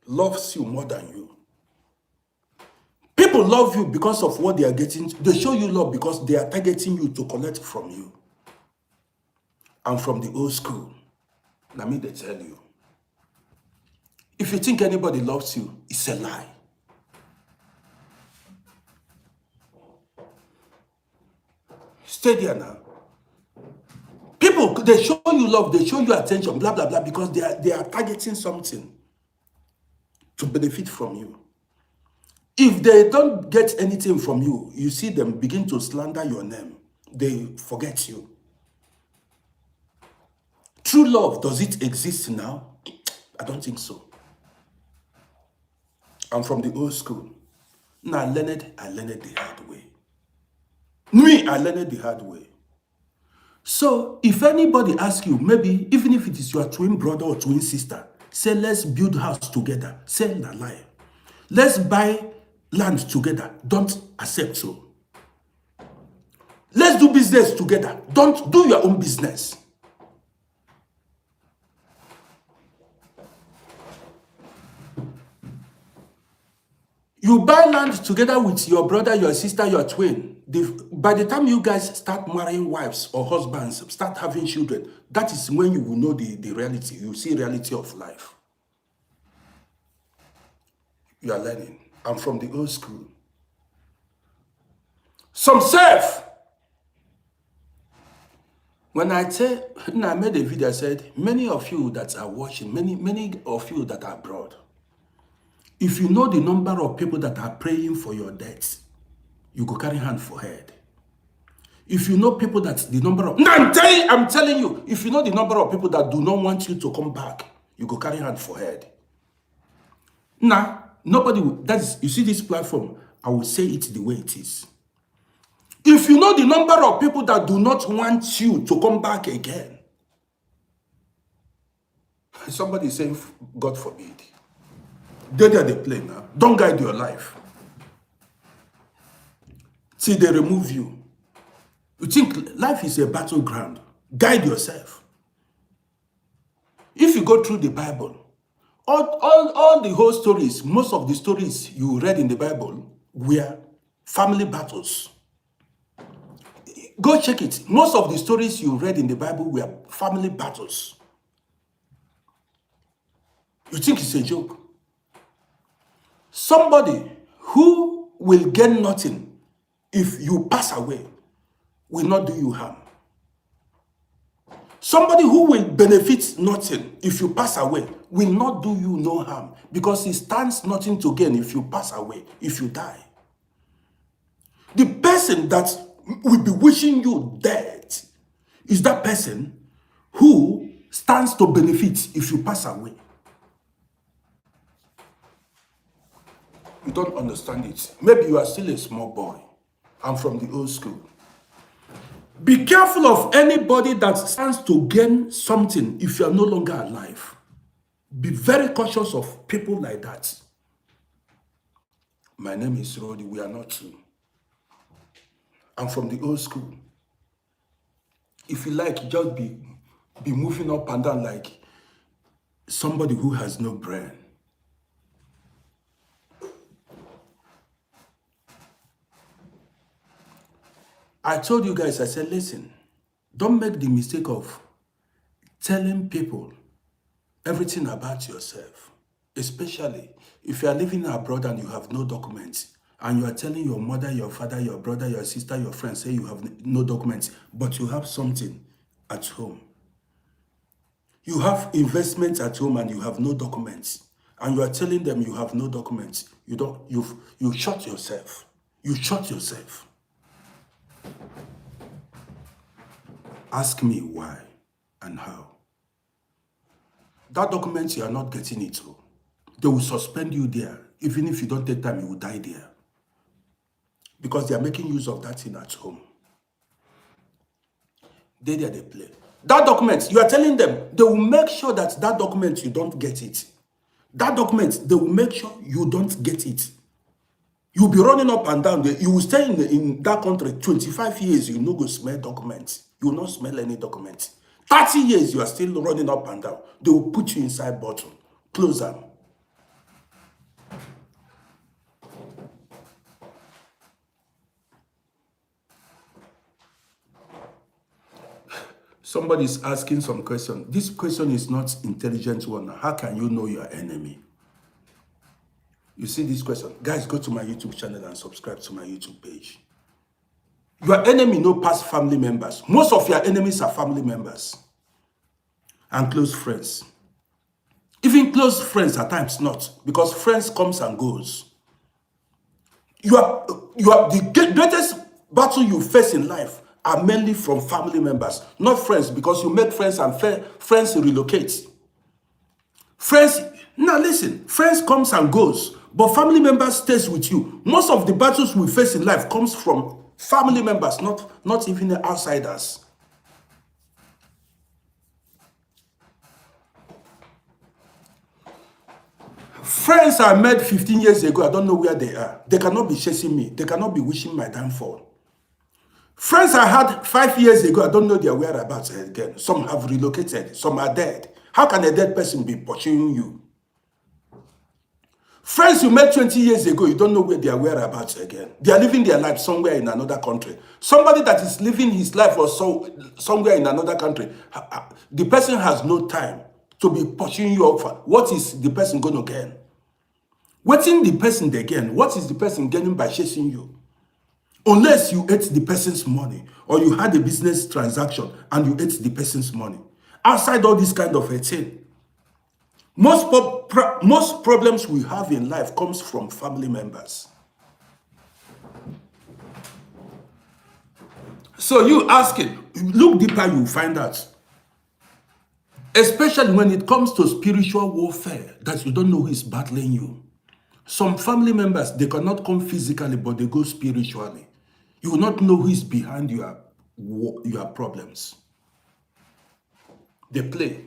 loves you more than you. People love you because of what they are getting. They show you love because they are targeting you to collect from you. I'm from the old school. Let me tell you. If you think anybody loves you, it's a lie. Stay there now. People, they show you love, they show you attention, blah, blah, blah, because they are targeting something to benefit from you. If they don't get anything from you, you see them begin to slander your name. They forget you. True love, does it exist now? I don't think so. I'm from the old school. Now I learned the hard way. Me, I learned the hard way. So if anybody asks you, maybe even if it is your twin brother or twin sister, say let's build a house together, say na lie. Let's buy land together, don't accept so. Let's do business together, don't do your own business. You buy land together with your brother, your sister, your twin. By the time you guys start marrying wives or husbands, start having children, that is when you will know the reality. You see reality of life. You are learning. I'm from the old school. Some self. When I made a video, I said, many of you that are watching, many of you that are abroad, if you know the number of people that are praying for your death, you go carry hand for head. If you know people that the number of... No, I'm telling you, if you know the number of people that do not want you to come back, you go carry hand for head. Nah, nobody will... That is, you see this platform, I will say it the way it is. If you know the number of people that do not want you to come back again, somebody is saying, God forbid. They play now. Don't guide your life. Till they remove you. You think life is a battleground. Guide yourself. If you go through the Bible, all the whole stories, most of the stories you read in the Bible were family battles. Go check it. Most of the stories you read in the Bible were family battles. You think it's a joke? Somebody who will gain nothing if you pass away will not do you harm. Somebody who will benefit nothing if you pass away will not do you no harm, because he stands nothing to gain if you pass away, if you die. The person that will be wishing you dead is that person who stands to benefit if you pass away. You don't understand it. Maybe you are still a small boy. I'm from the old school. Be careful of anybody that stands to gain something if you are no longer alive. Be very cautious of people like that. My name is Rodi. We are not two. I'm from the old school. If you like, just be moving up and down like somebody who has no brain. I told you guys, I said, listen, don't make the mistake of telling people everything about yourself, especially if you are living abroad and you have no documents, and you are telling your mother, your father, your brother, your sister, your friend, say you have no documents, but you have something at home. You have investments at home and you have no documents, and you are telling them you have no documents. You shot yourself. You shot yourself. Ask me why and how. That document, you are not getting it. They will suspend you there. Even if you don't take time, you will die there. Because they are making use of that thing at home. They play. That document, you are telling them, they will make sure that document, you don't get it. That document, they will make sure you don't get it. You'll be running up and down. You will stay in that country 25 years, you no go smell documents. You will not smell any documents. 30 years, you are still running up and down. They will put you inside bottle. Close them. Somebody is asking some question. This question is not intelligent one. How can you know your enemy? You see this question? Guys, go to my YouTube channel and subscribe to my YouTube page. Your enemy no past family members. Most of your enemies are family members and close friends. Even close friends at times not, because friends comes and goes. You are the greatest battle you face in life are mainly from family members, not friends, because you make friends and friends relocate. Friends, now listen, friends comes and goes, but family members stays with you. Most of the battles we face in life comes from family members, not even the outsiders. Friends I met 15 years ago, I don't know where they are. They cannot be chasing me. They cannot be wishing my downfall. Friends I had 5 years ago, I don't know their whereabouts again. Some have relocated, some are dead. How can a dead person be pursuing you? Friends you met 20 years ago, you don't know where their whereabouts again. They are living their life somewhere in another country. Somebody that is living his life or somewhere in another country, the person has no time to be pursuing you up. What is the person going to gain? What's in the person they gain? What is the person gaining by chasing you? Unless you ate the person's money or you had a business transaction and you ate the person's money. Outside all this kind of a thing, most problems we have in life comes from family members. So you ask it, look deeper, you find out. Especially when it comes to spiritual warfare, that you don't know who is battling you. Some family members, they cannot come physically, but they go spiritually. You will not know who is behind your problems. They play.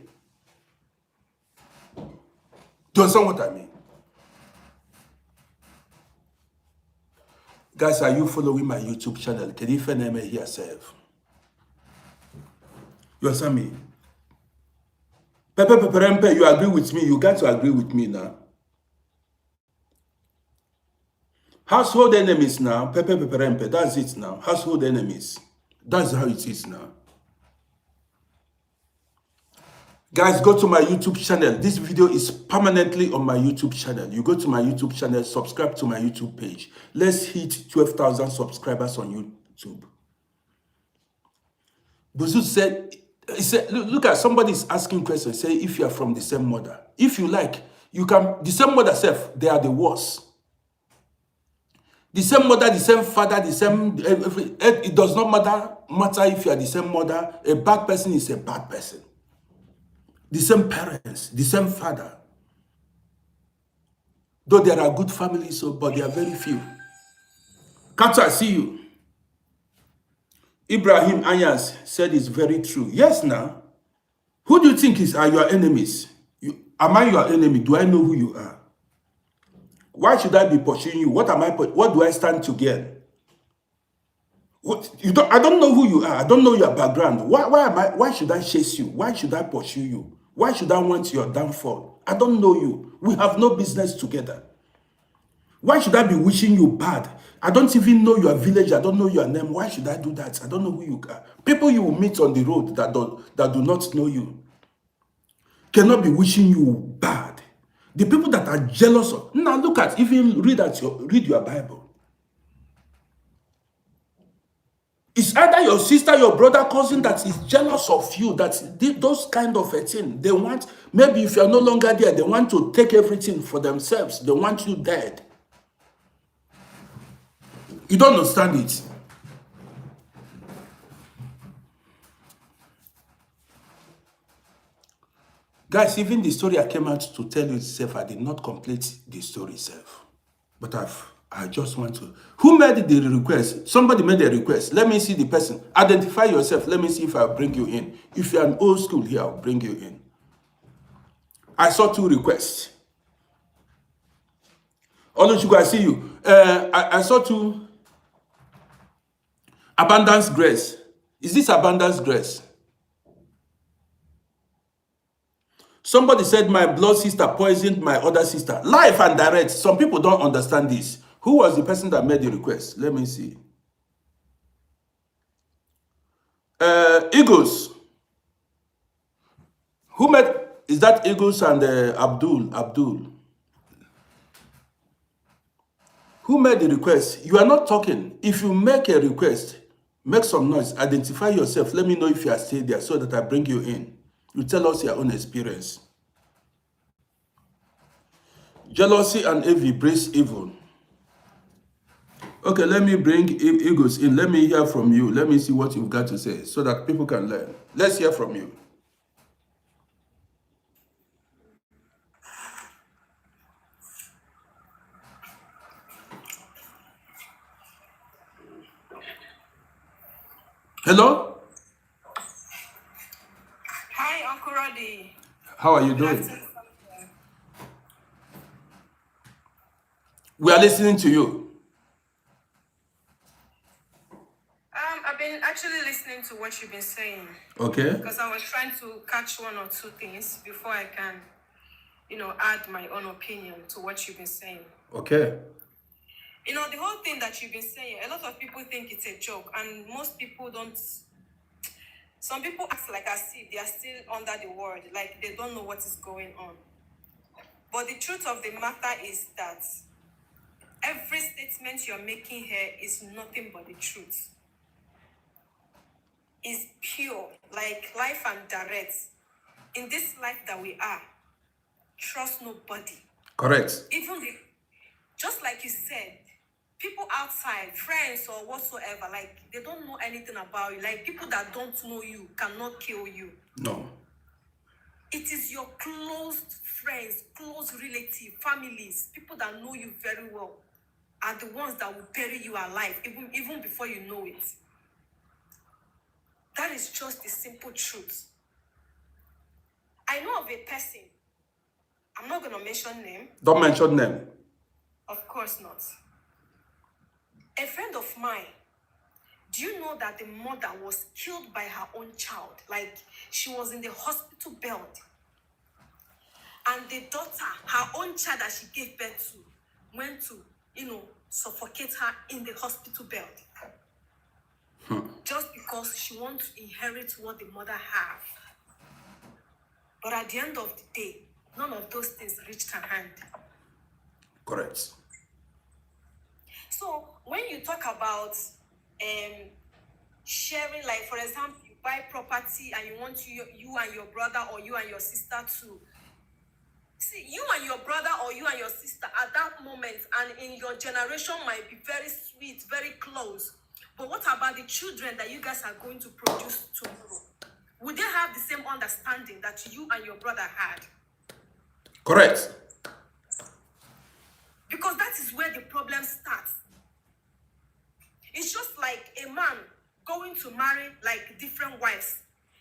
Do you understand what I mean? Guys, are you following my YouTube channel? Can you find me here, self? You understand me? Pepe Peperempe, you agree with me? You got to agree with me now. Household enemies now. Pepe Peperempe, that's it now. Household enemies. That's how it is now. Guys, go to my YouTube channel. This video is permanently on my YouTube channel. You go to my YouTube channel, subscribe to my YouTube page. Let's hit 12,000 subscribers on YouTube. Buzu said, he said, look at somebody's asking questions. Say, if you are from the same mother, if you like, you can, the same mother self, they are the worst. The same mother, the same father, the same, it does not matter if you are the same mother. A bad person is a bad person. The same parents, the same father. Though there are good families, but there are very few. Can't I see you? Ibrahim Anyas said it's very true. Yes, now. Who do you think are your enemies? Am I your enemy? Do I know who you are? Why should I be pursuing you? What do I stand to gain? I don't know who you are. I don't know your background. Why should I chase you? Why should I pursue you? Why should I want your downfall? I don't know you. We have no business together. Why should I be wishing you bad? I don't even know your village. I don't know your name. Why should I do that? I don't know who you are. People you will meet on the road that do not know you cannot be wishing you bad. The people that are jealous of, now look at, even read your Bible. It's either your sister, your brother, cousin that is jealous of you, that those kind of a thing. They want, maybe if you're no longer there, they want to take everything for themselves. They want you dead. You don't understand it. Guys, even the story I came out to tell you itself, I did not complete the story itself. But I just want to. Who made the request? Somebody made a request. Let me see the person. Identify yourself. Let me see if I'll bring you in. If you're an old school here, I'll bring you in. I saw 2 requests. Oluchukwu, I see you. I saw 2. Abundance grace. Is this abundance grace? Somebody said my blood sister poisoned my other sister. Live and direct. Some people don't understand this. Who was the person that made the request? Let me see. Eagles. Who made, is that Eagles and Abdul? Who made the request? You are not talking. If you make a request, make some noise. Identify yourself. Let me know if you are still there so that I bring you in. You tell us your own experience. Jealousy and envy breeds evil. Okay, let me bring Eagles in. Let me hear from you. Let me see what you've got to say so that people can learn. Let's hear from you. Hello? Hi, Uncle Roddy. How are you doing? We are listening to you. I've been actually listening to what you've been saying. Okay. Because I was trying to catch 1 or 2 things before I can, add my own opinion to what you've been saying. Okay. The whole thing that you've been saying, a lot of people think it's a joke, and most people don't. Some people act like as if they are still under the world, like they don't know what is going on. But the truth of the matter is that every statement you're making here is nothing but the truth. Is pure, like life and direct. In this life that we are, trust nobody. Correct. Even just like you said, people outside, friends or whatsoever, like they don't know anything about you. Like people that don't know you cannot kill you. No. It is your close friends, close relatives, families, people that know you very well are the ones that will bury you alive, even before you know it. That is just the simple truth. I know of a person. I'm not going to mention name. Don't mention name. Of course not. A friend of mine, do you know that the mother was killed by her own child? Like, she was in the hospital bed. and the daughter, her own child that she gave birth to, went to, suffocate her in the hospital bed. Just because she wants to inherit what the mother have. But at the end of the day, none of those things reached her hand. Correct. So when you talk about sharing, like for example, you buy property and you want you and your brother or you and your sister to see, you and your brother or you and your sister at that moment and in your generation might be very sweet, very close. But what about the children that you guys are going to produce tomorrow? Would they have the same understanding that you and your brother had? Correct. Because that is where the problem starts. It's just like a man going to marry like different wives.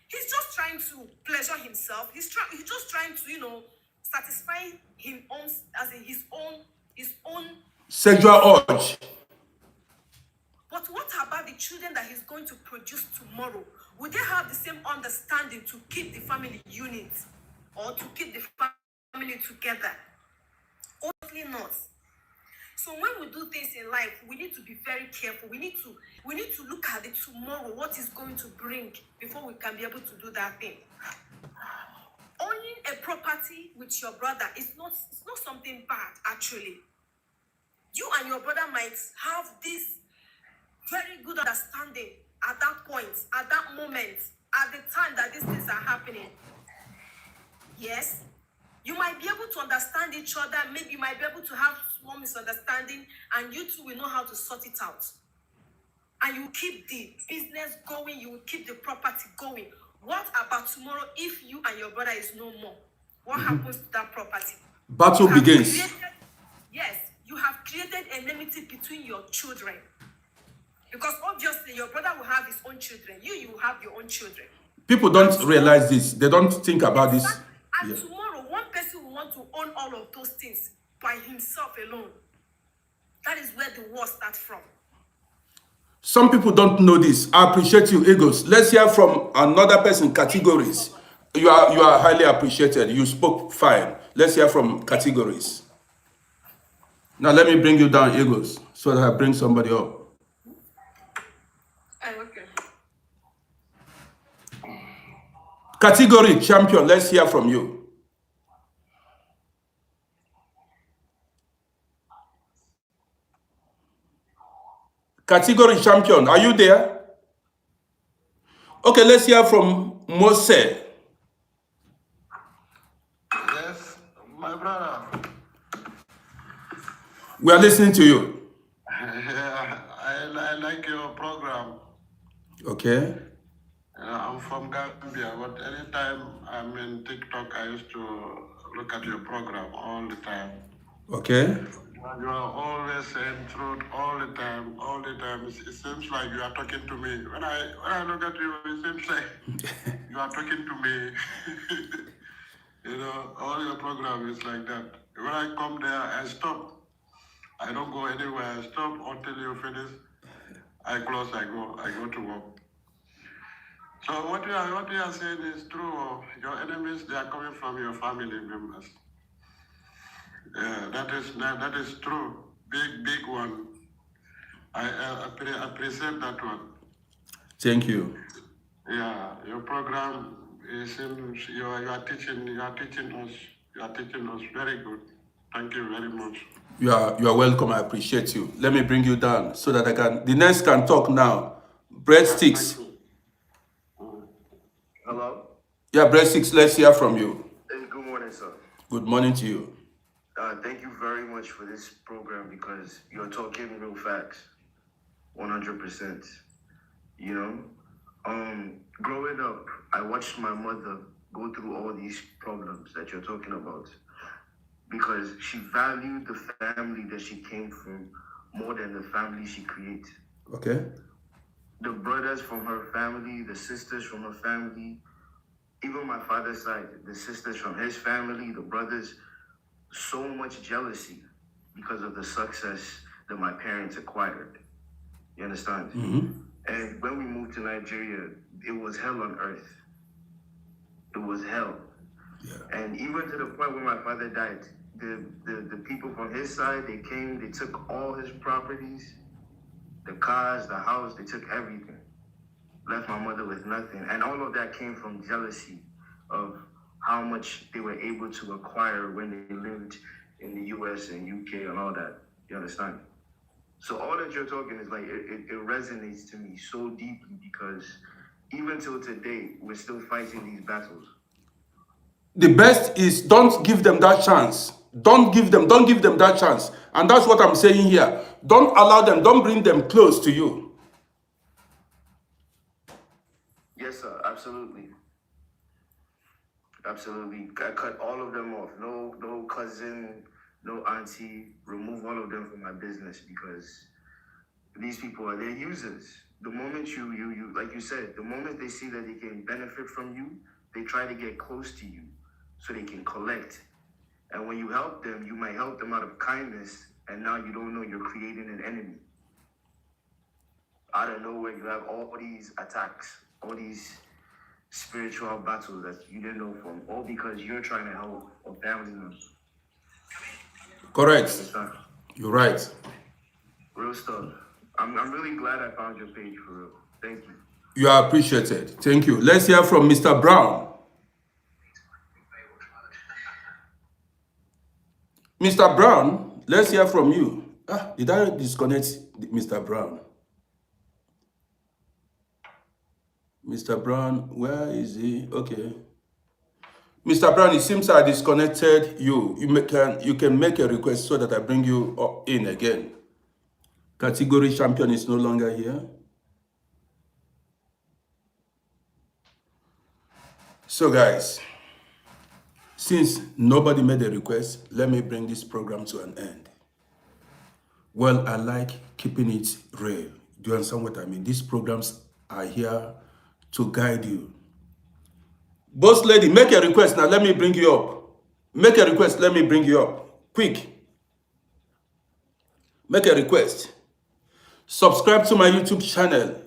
He's just trying to pleasure himself. He's just trying to, satisfy him own, as in his own sexual urge. But what about the children that he's going to produce tomorrow? Would they have the same understanding to keep the family unit or to keep the family together? Obviously not. So when we do things in life, we need to be very careful. We need to look at the tomorrow, what is going to bring before we can be able to do that thing. Owning a property with your brother is not something bad, actually. You and your brother might have this very good understanding at that point, at that moment, at the time that these things are happening. Yes, you might be able to understand each other. Maybe you might be able to have small misunderstanding, and you two will know how to sort it out. And you keep the business going, you will keep the property going. What about tomorrow if you and your brother is no more? What happens to that property? Battle begins. You have created enmity between your children. Because obviously your brother will have his own children. You will have your own children. People don't realize this. They don't think about this. And tomorrow, one person will want to own all of those things by himself alone. That is where the war starts from. Some people don't know this. I appreciate you, Egos. Let's hear from another person, Categories. You are highly appreciated. You spoke fine. Let's hear from Categories. Now let me bring you down, Egos, so that I bring somebody up. Okay. Category champion, let's hear from you. Category champion, are you there? Okay, let's hear from Mose. Yes, my brother. We are listening to you. I like your program. Okay. I'm from Gambia, but anytime I'm in TikTok, I used to look at your program all the time. Okay. You are always saying truth all the time, all the time. It seems like you are talking to me. When I look at you, it seems like you are talking to me. All your program is like that. When I come there, I stop. I don't go anywhere. I stop until you finish. I close. I go to work. So what you are saying is true. Your enemies, they are coming from your family members. Yeah, that is true. Big one. I appreciate that one. Thank you. Yeah, your program seems you are teaching us very good. Thank you very much. You are welcome. I appreciate you. Let me bring you down so that the next can talk now. Breadsticks. Hello? Yeah, Breadsticks, let's hear from you. Hey, good morning, sir. Good morning to you. Thank you very much for this program because you're talking real facts. 100%. Growing up, I watched my mother go through all these problems that you're talking about because she valued the family that she came from more than the family she created. Okay. The brothers from her family, the sisters from her family, even my father's side, the sisters from his family, the brothers, so much jealousy because of the success that my parents acquired. You understand? Mm-hmm. And when we moved to Nigeria, it was hell on earth. It was hell. Yeah. And even to the point where my father died, the people from his side, they came, they took all his properties, the cars, the house, they took everything. Left my mother with nothing. And all of that came from jealousy of how much they were able to acquire when they lived in the US and UK and all that. You understand? So all that you're talking is like, it resonates to me so deeply because even till today, we're still fighting these battles. The best is don't give them that chance. Don't give them that chance. And that's what I'm saying here. Don't allow them, don't bring them close to you. Yes, sir. Absolutely. Absolutely. I cut all of them off. No cousin, no auntie. Remove all of them from my business because these people they're users. The moment you like you said, the moment they see that they can benefit from you, they try to get close to you so they can collect. And when you help them, you might help them out of kindness, and now you don't know you're creating an enemy. Out of nowhere, you have all these attacks, all these spiritual battles that you didn't know from, all because you're trying to help a family member. Correct. Understand? You're right. Real stuff. I'm really glad I found your page for real. Thank you. You are appreciated. Thank you. Let's hear from Mr. Brown. Mr. Brown, let's hear from you. Did I disconnect Mr. Brown? Mr. Brown, where is he? Okay. Mr. Brown, it seems I disconnected you. You can make a request so that I bring you in again. Category champion is no longer here. So guys, since nobody made a request, let me bring this program to an end. Well, I like keeping it real. Do you understand what I mean? These programs are here to guide you. Boss lady, make a request now. Let me bring you up. Make a request. Let me bring you up. Quick. Make a request. Subscribe to my YouTube channel.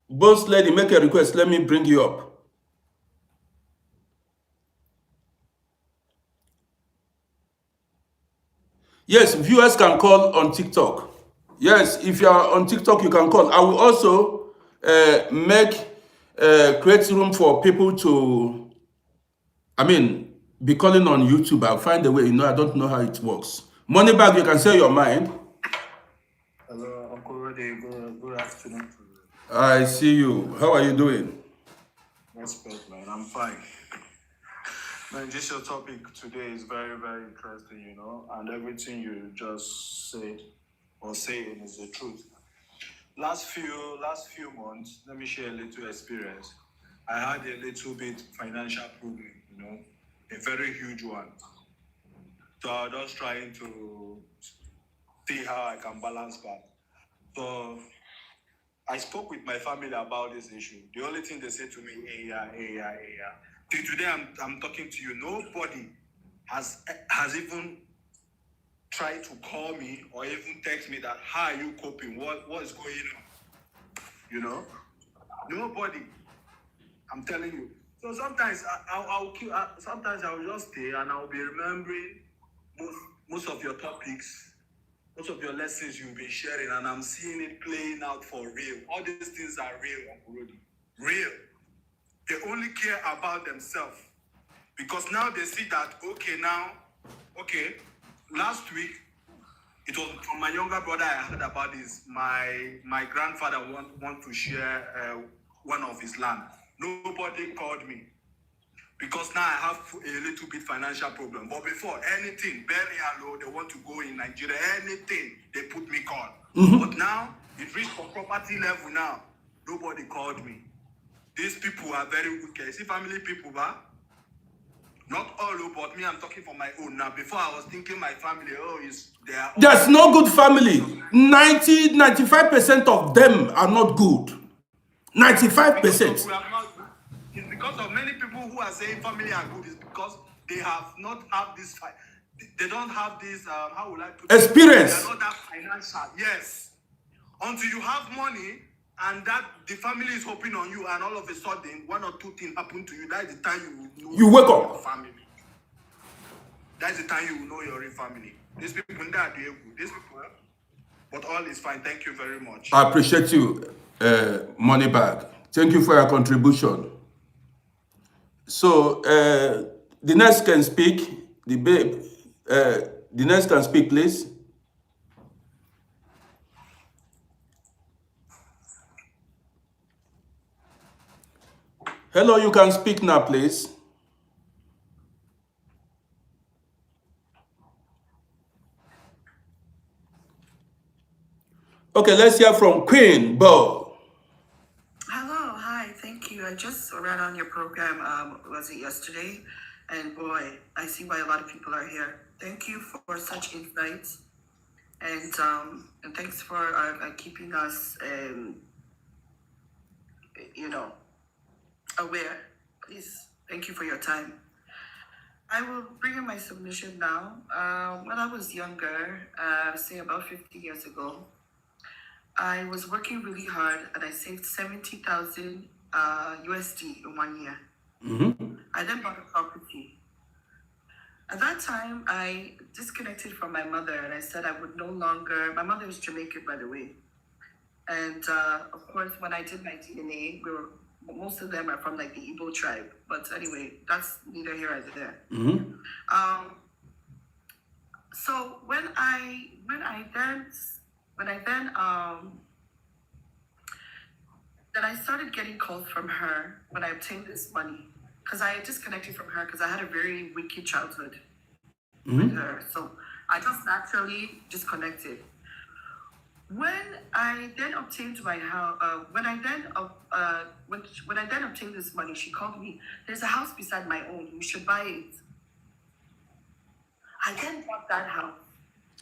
Boss lady, make a request. Let me bring you up. Yes, viewers can call on TikTok. Yes, if you are on TikTok, you can call. I will also create room for people to, be calling on YouTube. I'll find a way. I don't know how it works. Moneybag, you can say your mind. Hello, Uncle Rode. Good afternoon. I see you. How are you doing? Respect, man. I'm fine. Man, this your topic today is very, very interesting, and everything you just said or saying is the truth. Last few months, let me share a little experience. I had a little bit financial problem, a very huge one. So I was just trying to see how I can balance back. So I spoke with my family about this issue. The only thing they said to me, yeah. Till today, I'm talking to you. Nobody has even tried to call me or even text me that, how are you coping? What is going on? Nobody. I'm telling you. So sometimes sometimes I will just stay and I'll be remembering most of your topics, most of your lessons you've been sharing, and I'm seeing it playing out for real. All these things are real, Uncle Rudy. Real. They only care about themselves. Because now they see that, last week, it was from my younger brother I heard about this. My grandfather want to share one of his land. Nobody called me. Because now I have a little bit financial problem. But before, anything, burial, they want to go in Nigeria, anything, they put me call. But now, it reached for property level now. Nobody called me. These people are very wicked. See, family people, not all, but me, I'm talking for my own. Now, before I was thinking my family, There's no good family. 95% of them are not good. 95%. It's because of many people who are saying family are good. It's because they have not have this fight. They don't have this, how would I put it? Experience. They are not that financial. Yes. Until you have money, and that the family is hoping on you, and all of a sudden, one or two things happen to you. That is the time you will know You wake up. your family. That's the time you will know your real family. These people, these people, but all is fine. Thank you very much. I appreciate you, Moneybag. Thank you for your contribution. So the next can speak. The next can speak, please. Hello, you can speak now, please. Okay, let's hear from Queen Bo. Hello, hi, thank you. I just read on your program, was it yesterday? And boy, I see why a lot of people are here. Thank you for such insights, and thanks for keeping us, aware. Please, thank you for your time. I will bring in my submission now. When I was younger, say about 50 years ago, I was working really hard and I saved 70,000 USD in 1 year. I then bought a property. At that time, I disconnected from my mother and I said I would no longer. My mother is Jamaican, by the way. And of course, when I did my DNA, most of them are from like the Igbo tribe. But anyway, that's neither here nor there. So when I started getting calls from her when I obtained this money, because I disconnected from her because I had a very wicked childhood with her. So I just naturally disconnected. When I then obtained my house, when I then obtained this money, she called me. There's a house beside my own. You should buy it. I then bought that house.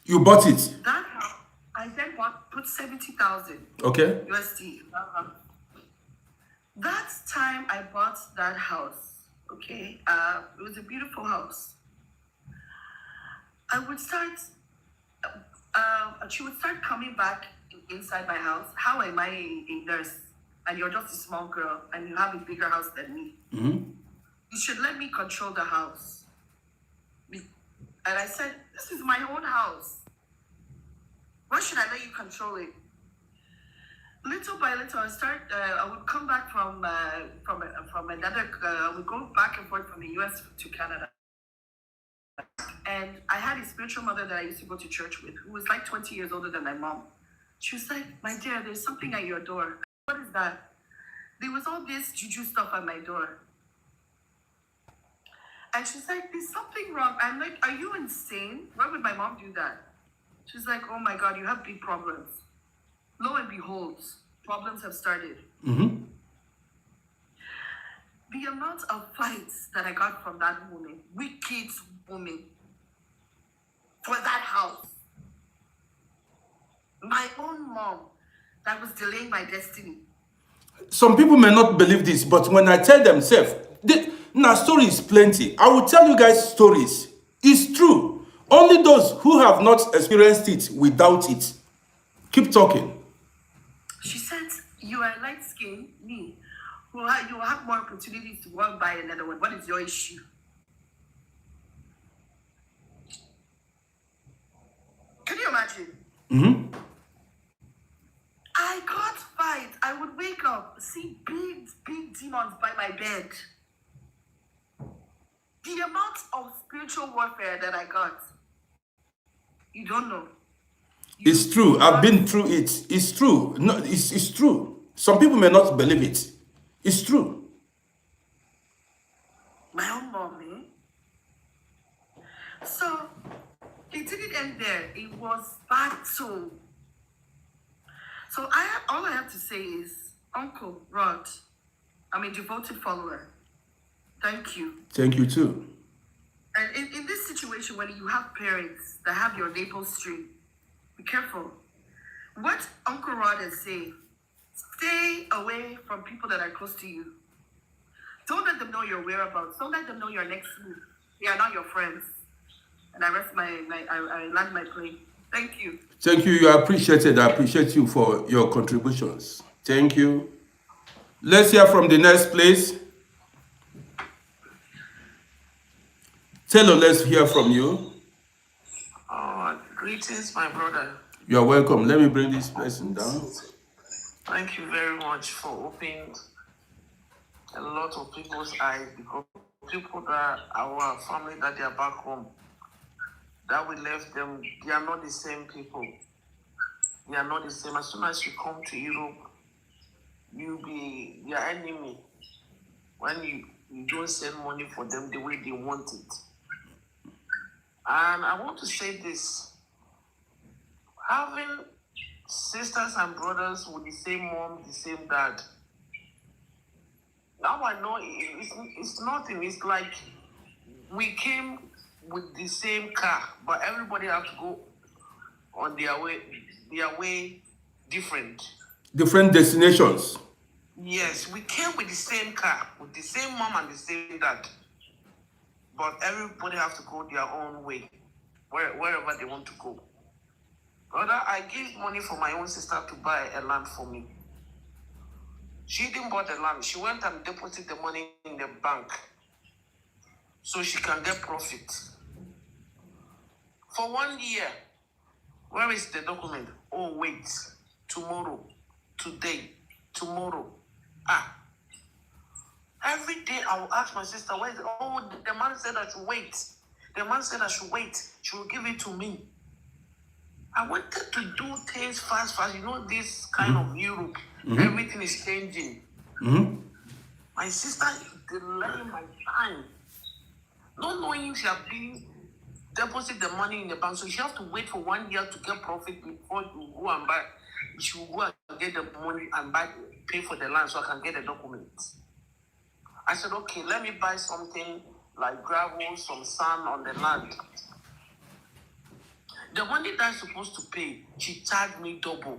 You bought it? That house, I then put 70,000 Okay. USD. That time I bought that house. Okay, it was a beautiful house. I would start. She would start coming back inside my house. How am I a nurse and you're just a small girl and you have a bigger house than me? You should let me control the house. And I said, this is my own house. Why should I let you control it? Little by little, I would come back from another. I would go back and forth from the US to Canada. And I had a spiritual mother that I used to go to church with, who was like 20 years older than my mom. She was like, my dear, there's something at your door. What is that? There was all this juju stuff at my door. And she's like, there's something wrong. I'm like, are you insane? Why would my mom do that? She's like, oh my God, you have big problems. Lo and behold, problems have started. The amount of fights that I got from that woman, wicked woman, for that house. My own mom that was delaying my destiny. Some people may not believe this, but when I tell themselves, now story is plenty. I will tell you guys stories. It's true. Only those who have not experienced it will doubt it. Keep talking. She said, you are light skinned, me. You will have more opportunities to go and buy another one. What is your issue? Can you imagine? I got fight. I would wake up, see big demons by my bed. The amount of spiritual warfare that I got, you don't know. It's true. I've been through it. It's true. No, it's true. Some people may not believe it. It's true. My own mom, So, it didn't end there. It was battle. So all I have to say is, Uncle Rod, I'm a devoted follower. Thank you. Thank you too. And in this situation, when you have parents that have your navel string, be careful. What Uncle Rod is saying, stay away from people that are close to you. Don't let them know your whereabouts. Don't let them know your next move. They are not your friends. And I rest I land my plane. Thank you. Thank you. You are appreciated. I appreciate you for your contributions. Thank you. Let's hear from the next place. Taylor, let's hear from you. Greetings, my brother. You're welcome. Let me bring this person down. Thank you very much for opening a lot of people's eyes, because people that our family that they are back home, that we left them, they are not the same people. They are not the same. As soon as you come to Europe, you be their enemy when you don't send money for them the way they want it. And I want to say this: having sisters and brothers with the same mom, the same dad. Now I know it's nothing. It's like we came with the same car, but everybody has to go on their way different. Different destinations. Yes, we came with the same car, with the same mom and the same dad, but everybody has to go their own way, wherever they want to go. Brother, I gave money for my own sister to buy a land for me. She didn't buy the land. She went and deposited the money in the bank so she can get profit. For 1 year, where is the document? Oh, wait. Tomorrow. Today. Tomorrow. Every day I will ask my sister, where is it? Oh, the man said I should wait. The man said I should wait. She will give it to me. I wanted to do things fast. You know, this kind of Europe, everything is changing. My sister is delaying my time. Not knowing she has been deposit the money in the bank, so she has to wait for 1 year to get profit before you go and buy. She will go and get the money and pay for the land so I can get the documents. I said, okay, let me buy something like gravel, some sand on the land. The money that I'm supposed to pay, she charged me double.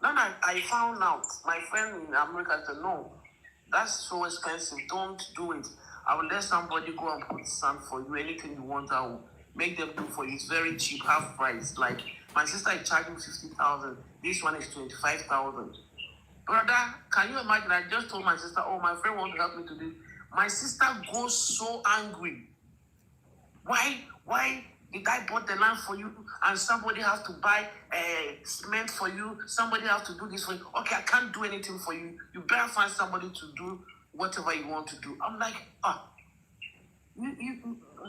Then I found out, my friend in America said, no, that's so expensive, don't do it. I will let somebody go and put sand for you, anything you want, I will make them do for you. It's very cheap, half price. Like, my sister is charging 50,000, this one is 25,000. Brother, can you imagine? I just told my sister, oh, my friend wants to help me to do this. My sister goes so angry. Why did I bought the land for you and somebody has to buy cement for you? Somebody has to do this for you. Okay, I can't do anything for you. You better find somebody to do whatever you want to do. I'm like,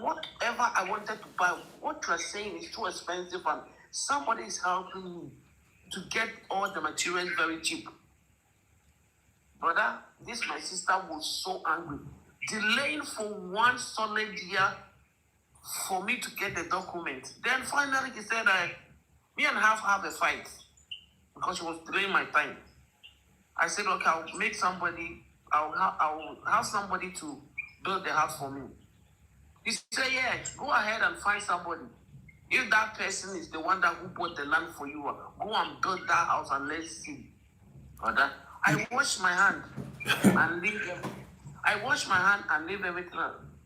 whatever I wanted to buy, what you're saying is too expensive, and somebody is helping me to get all the materials very cheap. Brother, my sister was so angry, delaying for 1 solid year for me to get the document. Then finally he said, me and her have a fight because she was delaying my time. I said, okay, I'll make somebody, I'll have somebody to build the house for me. He said, yeah, go ahead and find somebody. If that person is the one who bought the land for you, go and build that house and let's see. Brother, I wash my hand and leave everything. I wash my hand and leave everything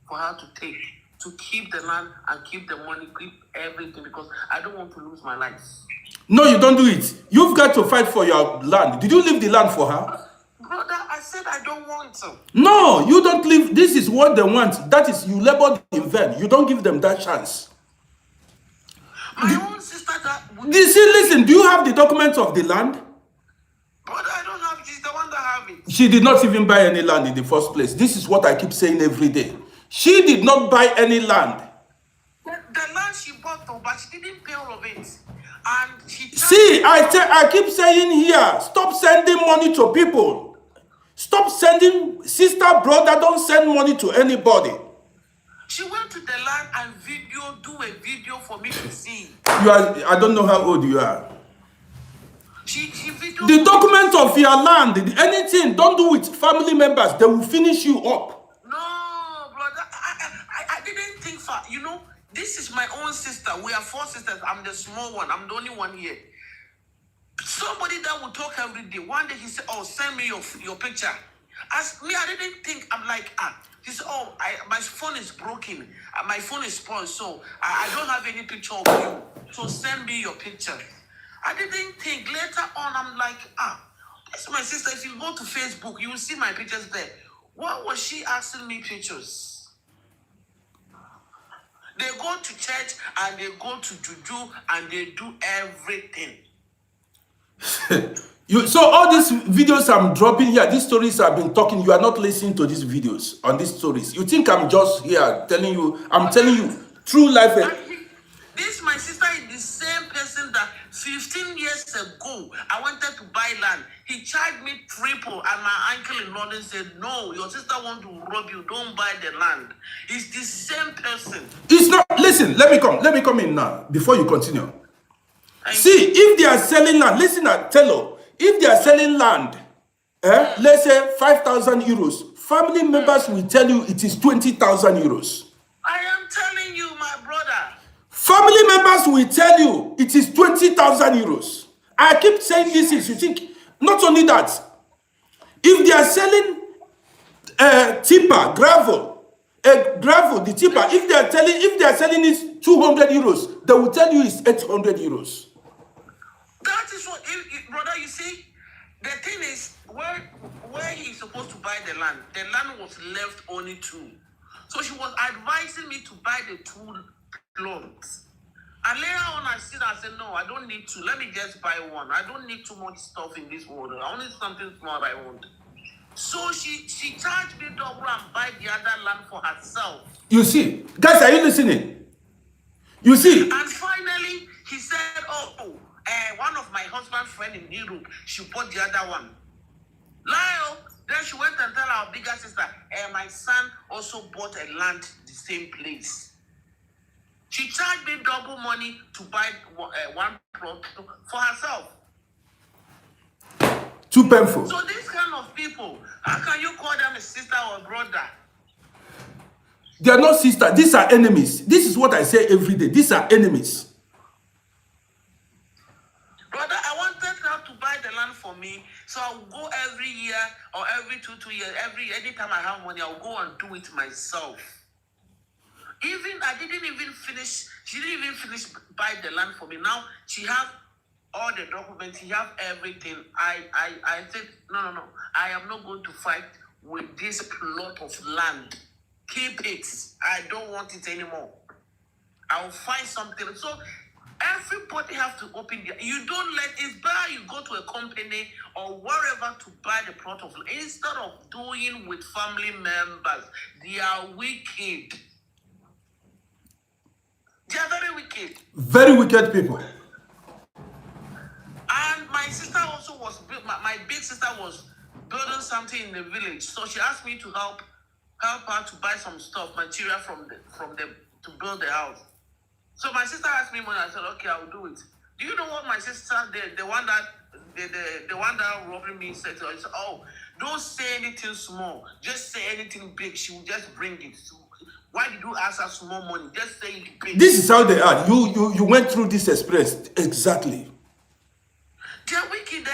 for her to take, to keep the land and keep the money, keep everything, because I don't want to lose my life. No, you don't do it. You've got to fight for your land. Did you leave the land for her? Brother, I said I don't want to. No, you don't leave. This is what they want. That is, you labored in vain. You don't give them that chance. My own sister listen, do you have the documents of the land? Brother, I don't have. She's the one that have it. She did not even buy any land in the first place. This is what I keep saying every day. She did not buy any land. The land she bought, though, but she didn't pay all of it. And she see, I keep saying here, stop sending money to people. Stop sending, sister, brother, don't send money to anybody. She went to the land and do a video for me to see. I don't know how old you are. She videoed the document of your land, anything, don't do with family members. They will finish you up. No, brother, I didn't think far. You know, this is my own sister. We are 4 sisters. I'm the small one. I'm the only one here. Somebody that will talk every day. One day he said, oh, send me your picture. As me, I didn't think. I'm like, he said, oh, my phone is broken. My phone is spoiled, so I don't have any picture of you. So send me your picture. I didn't think. Later on, I'm like, this is my sister. If you go to Facebook, you will see my pictures there. Why was she asking me pictures? They go to church and they go to juju and they do everything. So all these videos I'm dropping here, these stories I've been talking, you are not listening to these videos on these stories. You think I'm just here telling you, I'm telling you true life. This my sister is the same person that 15 years ago I wanted to buy land. He charged me triple, and my uncle in London said, "No, your sister want to rob you. Don't buy the land." It's the same person. It's not. Listen, let me come in now before you continue. See, if they are selling land, listen, tell her, if they are selling land, let's say 5,000 euros, family members will tell you it is 20,000 euros. I am telling you, my brother. Family members will tell you it is 20,000 euros. I keep saying this is, you think, not only that, if they are selling tipper, gravel, the tipper, if they are selling it 200 euros, they will tell you it's 800 euros. That is what, brother, you see, the thing is, where he's supposed to buy the land was left only two. So she was advising me to buy the two plots. And later on, I said, no, I don't need to. Let me just buy one. I don't need too much stuff in this world. I only something small I want. So she charged me double and buy the other land for herself. You see, guys, are you listening? You see? And finally, he said, one of my husband's friend in Europe, she bought the other one. Lyle, then she went and tell our bigger sister, my son also bought a land the same place. She charged me double money to buy one plot for herself. Too painful. So these kind of people, how can you call them a sister or a brother? They are not sisters. These are enemies. This is what I say every day. These are enemies. Brother, I wanted her to buy the land for me, so I'll go every year or every two years. Anytime I have money, I'll go and do it myself. I didn't even finish. She didn't even finish buy the land for me. Now she have all the documents. She have everything. I said no. I am not going to fight with this plot of land. Keep it. I don't want it anymore. I'll find something. So everybody have to open their. You don't let it better you go to a company or wherever to buy the plot of land instead of doing with family members. They are wicked. They are very wicked. Very wicked people. And my sister also was my big sister was building something in the village, so she asked me to help her to buy some stuff, material from them to build the house. So my sister asked me money. I said, okay, I'll do it. Do you know what my sister, the one that robbed me said to her? She said, oh, don't say anything small. Just say anything big. She will just bring it. So, why did you ask her small money? Just say it big. This is how they are. You went through this experience. Exactly. They are wicked,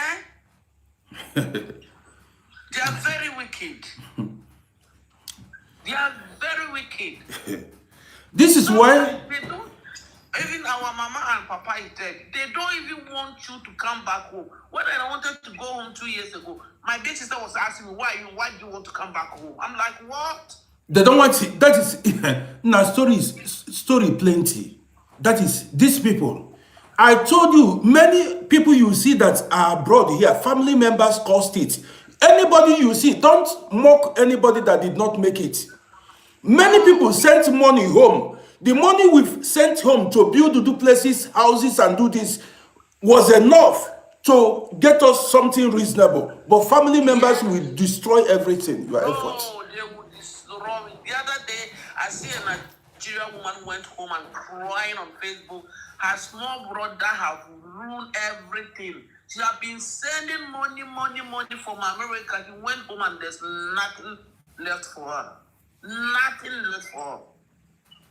They are very wicked. They are very wicked. This is why They don't. Even our mama and papa is dead. They don't even want you to come back home. When I wanted to go home 2 years ago, my big sister was asking me, why do you want to come back home? I'm like, what? they don't want it. That is now story plenty. That is these people. I told you, many people you see that are abroad here, family members caused it. Anybody you see, don't mock anybody that did not make it. Many people sent money home. The money we've sent home to build duplexes, houses, and do this was enough to get us something reasonable. But family members will destroy everything, your efforts. Oh, they would destroy me. The other day, I see a Nigerian woman went home and crying on Facebook. Her small brother have ruined everything. She have been sending money from America. He went home and there's nothing left for her. Nothing left for her.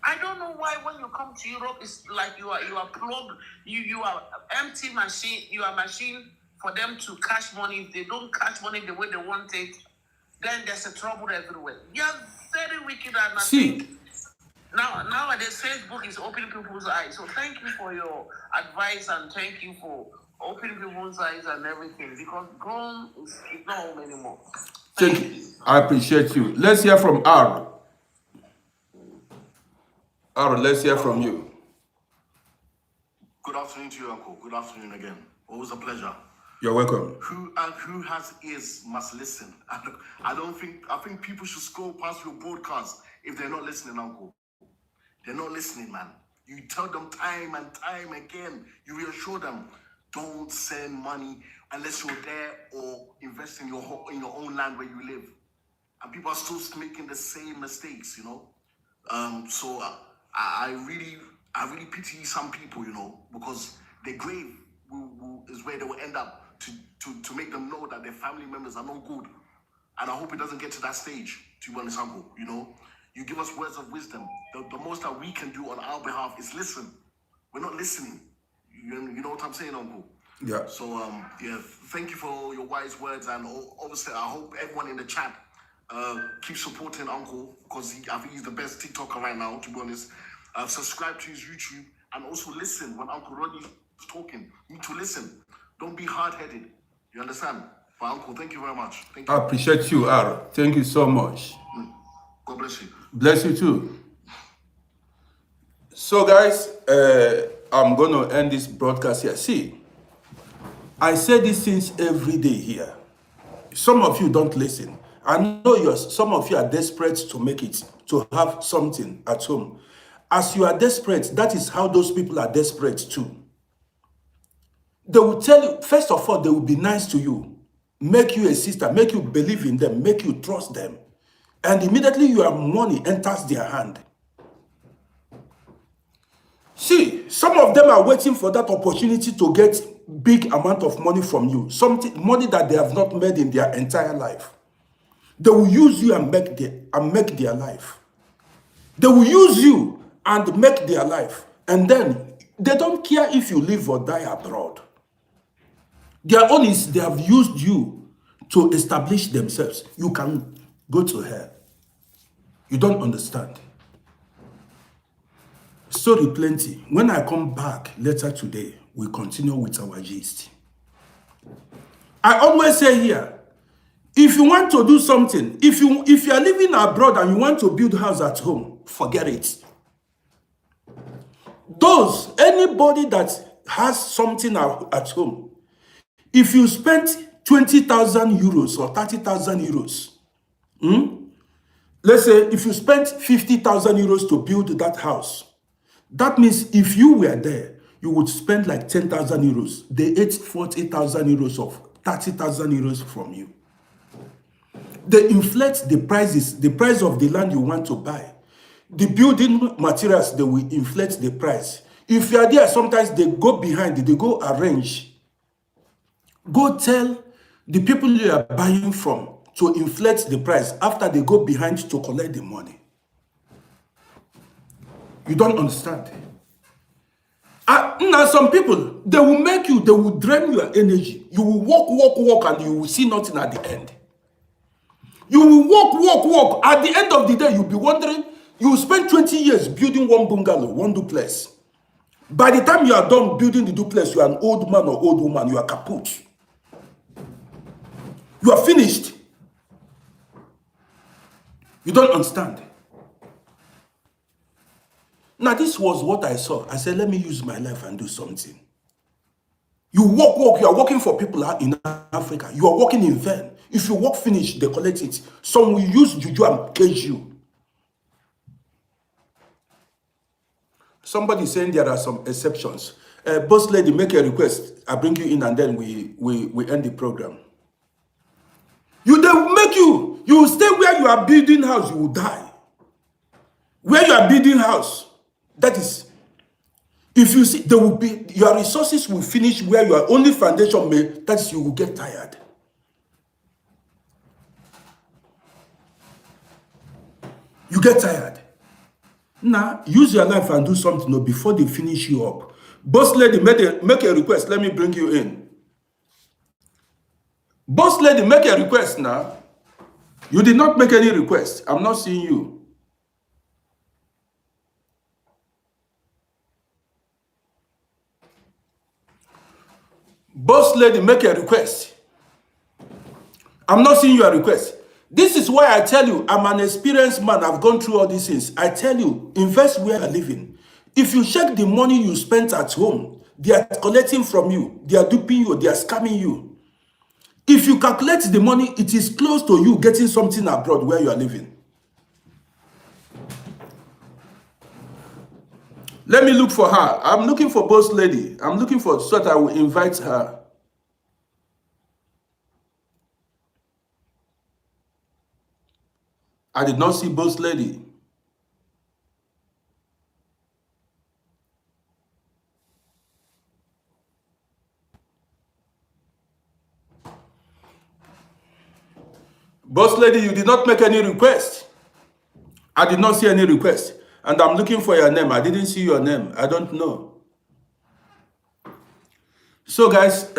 I don't know why when you come to Europe, it's like you are plugged. You are empty machine. You are machine for them to cash money. If they don't cash money the way they want it, then there's a trouble everywhere. You are very wicked, and I think nowadays Facebook is opening people's eyes. So thank you for your advice and thank you for opening people's eyes and everything, because home is not home anymore. Thank you. I appreciate you. Let's hear from R. Aaron, let's hear from you. Good afternoon to you, Uncle. Good afternoon again. Always a pleasure. You're welcome. Who has ears must listen. I think people should scroll past your broadcast if they're not listening, Uncle. They're not listening, man. You tell them time and time again. You reassure them, don't send money unless you're there or invest in your own land where you live. And people are still making the same mistakes, you know. I really pity some people, you know, because their grave is where they will end up to make them know that their family members are no good. And I hope it doesn't get to that stage, to be honest, Uncle, you know. You give us words of wisdom. The most that we can do on our behalf is listen. We're not listening. You know what I'm saying, Uncle? Yeah. So, thank you for your wise words. And obviously, I hope everyone in the chat keeps supporting Uncle, because I think he's the best TikToker right now, to be honest. Subscribe to his YouTube and also listen when Uncle Rodney is talking. You need to listen. Don't be hard-headed. You understand? But Uncle, thank you very much. Thank you. I appreciate you, Aaron. Thank you so much. God bless you. Bless you too. So guys, I'm going to end this broadcast here. See, I say these things every day here. Some of you don't listen. I know some of you are desperate to make it, to have something at home. As you are desperate, that is how those people are desperate too. They will tell you, first of all, they will be nice to you, make you a sister, make you believe in them, make you trust them. And immediately your money enters their hand. See, some of them are waiting for that opportunity to get big amount of money from you, money that they have not made in their entire life. They will use you and make their life. They will use you and make their life. And then they don't care if you live or die abroad. Their own is they have used you to establish themselves. You can go to hell. You don't understand. Story plenty. When I come back later today, we continue with our gist. I always say here, if you want to do something, if you are living abroad and you want to build a house at home, forget it. Anybody that has something at home, if you spend 20,000 euros or 30,000 euros, let's say if you spent 50,000 euros to build that house, that means if you were there, you would spend like 10,000 euros. They ate 40,000 euros of 30,000 euros from you. They inflate the prices, the price of the land you want to buy. The building materials, they will inflate the price. If you are there, sometimes they go behind, they go arrange. Go tell the people you are buying from to inflate the price after they go behind to collect the money. You don't understand. Now some people, they will drain your energy. You will walk, and you will see nothing at the end. You will walk. At the end of the day, you'll be wondering, you will spend 20 years building one bungalow, one duplex. By the time you are done building the duplex, you are an old man or old woman, you are kaput. You are finished. You don't understand. Now, this was what I saw. I said, let me use my life and do something. You walk, you are working for people in Africa. You are working in vain. If you work finish, they collect it. Some will use juju and cage you. Somebody saying there are some exceptions. Boss lady, make a request. I bring you in and then we end the program. They will make you will stay where you are building house, you will die. Where you are building house, that is, if you see, there will be, your resources will finish where your only foundation made, that is, you will get tired. You get tired. Now, use your life and do something before they finish you up. Boss lady, make a request. Let me bring you in. Boss lady, make a request now. You did not make any request. I'm not seeing you. Boss lady, make a request. I'm not seeing your request. This is why I tell you, I'm an experienced man. I've gone through all these things. I tell you, invest where you're living. If you check the money you spent at home, they are collecting from you. They are duping you. They are scamming you. If you calculate the money, it is close to you getting something abroad where you are living. Let me look for her. I'm looking for Boss Lady. I'm looking for, so that I will invite her. I did not see Boss Lady. Boss Lady, you did not make any request. I did not see any request. And I'm looking for your name. I didn't see your name. I don't know. So guys,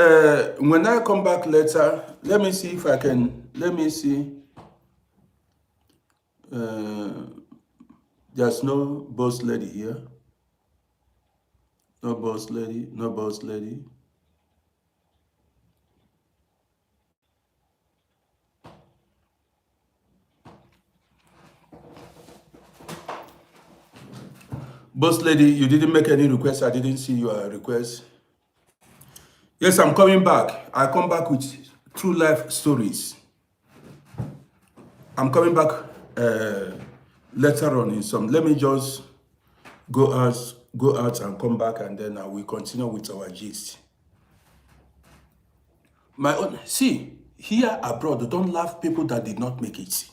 when I come back later, let me see if I can, let me see. There's no Boss Lady here. No Boss Lady, no Boss Lady. Boss Lady, you didn't make any request. I didn't see your request. Yes, I'm coming back. I come back with true life stories. I'm coming back later on in some. Let me just go out and come back, and then I will continue with our gist. My own, see, here abroad, don't laugh people that did not make it.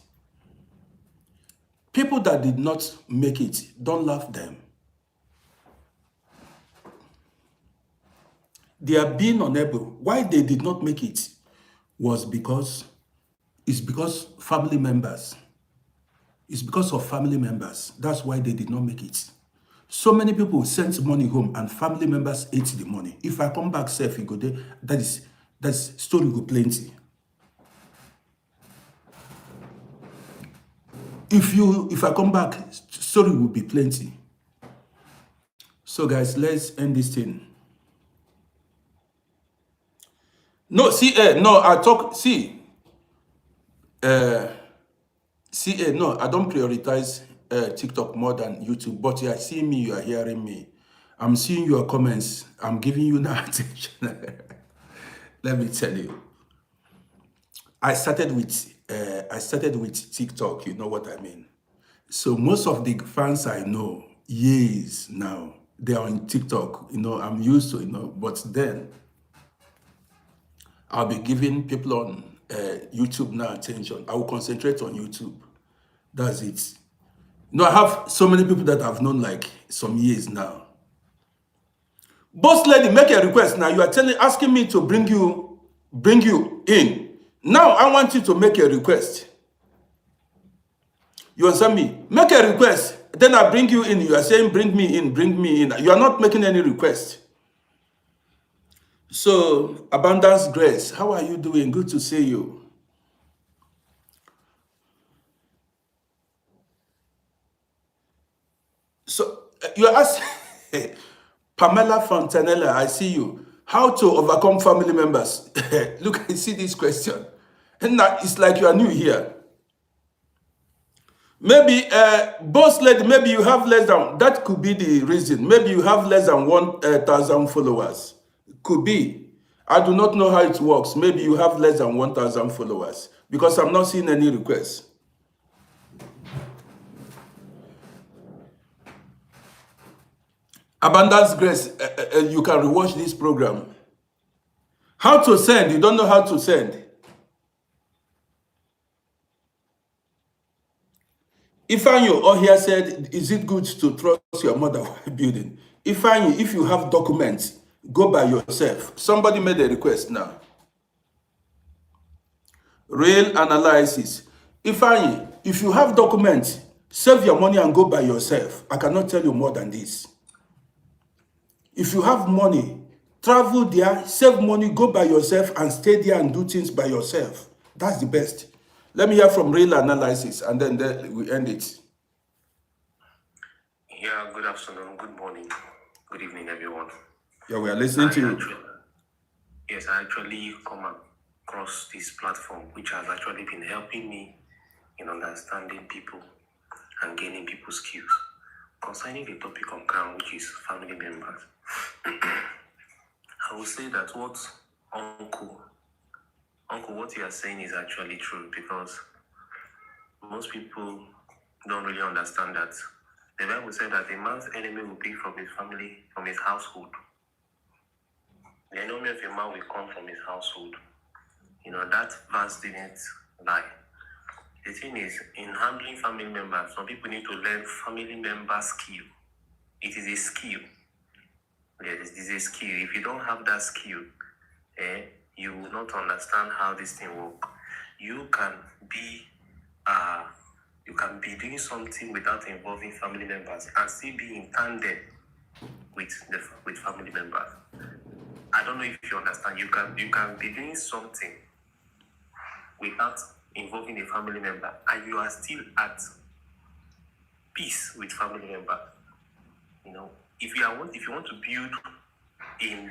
People that did not make it, don't laugh them. They are being unable. Why they did not make it was because family members. It's because of family members. That's why they did not make it. So many people sent money home and family members ate the money. If I come back safe, you go there. That's story go plenty. If I come back, story will be plenty. So guys, let's end this thing. No, see, no, I talk, see, no, I don't prioritize TikTok more than YouTube, but you are seeing me, you are hearing me. I'm seeing your comments. I'm giving you now attention. Let me tell you. I started with TikTok, you know what I mean? So most of the fans I know, years now, they are on TikTok, you know, I'm used to, you know, but then I'll be giving people on YouTube now attention. I will concentrate on YouTube. That's it. No, I have so many people that I've known like some years now. Boss Lady, make a request. Now you are asking me to bring you in. Now I want you to make a request. You understand me? Make a request. Then I bring you in. You are saying bring me in, bring me in. You are not making any request. So, Abundance Grace, how are you doing? Good to see you. So, you asked Pamela Fontanella, I see you. How to overcome family members? Look, I see this question. And now it's like you are new here. Maybe, Boss Lady, maybe you have less than, that could be the reason. Maybe you have less than 1,000 followers. Could be. I do not know how it works. Maybe you have less than 1,000 followers because I'm not seeing any requests. Abundance Grace, you can rewatch this program. How to send? You don't know how to send. Ifanyo Ohia said, is it good to trust your mother while building? Ifanyo, if you have documents, go by yourself. Somebody made a request now. Real analysis. Ifanyo, if you have documents, save your money and go by yourself. I cannot tell you more than this. If you have money, travel there, save money, go by yourself and stay there and do things by yourself. That's the best. Let me hear from Real Analysis and then we end it. Yeah, good afternoon, good morning, good evening, everyone. Yeah, we are listening to you. I actually come across this platform, which has actually been helping me in understanding people and gaining people's skills. Concerning the topic on ground, which is family members, I will say that what Uncle, what you are saying is actually true, because most people don't really understand that the Bible said that a man's enemy will be from his family, from his household. The enemy of a man will come from his household. That verse didn't lie. The thing is, in handling family members, some people need to learn family member skill. It is a skill. Yes, it is a skill. If you don't have that skill, you will not understand how this thing works. You can be doing something without involving family members and still be in tandem with family members. I don't know if you understand. You can be doing something without involving a family member, and you are still at peace with family members. If you want to build in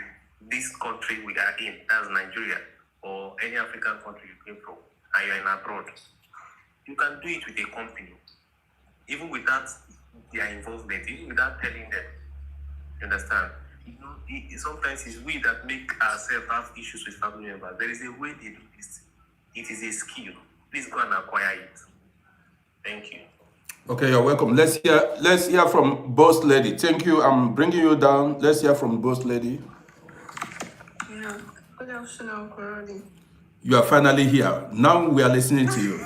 this country we are in, as Nigeria or any African country you came from, and you're in abroad, you can do it with a company, even without their involvement, even without telling them. You understand? Sometimes it's we that make ourselves have issues with family members. There is a way they do this. It is a skill. Please go and acquire it. Thank you. Okay, you're welcome. Let's hear from Boss Lady. Thank you. I'm bringing you down. Let's hear from Boss Lady. Yeah. Good afternoon, Uncle Roddy. You are finally here. Now we are listening to you.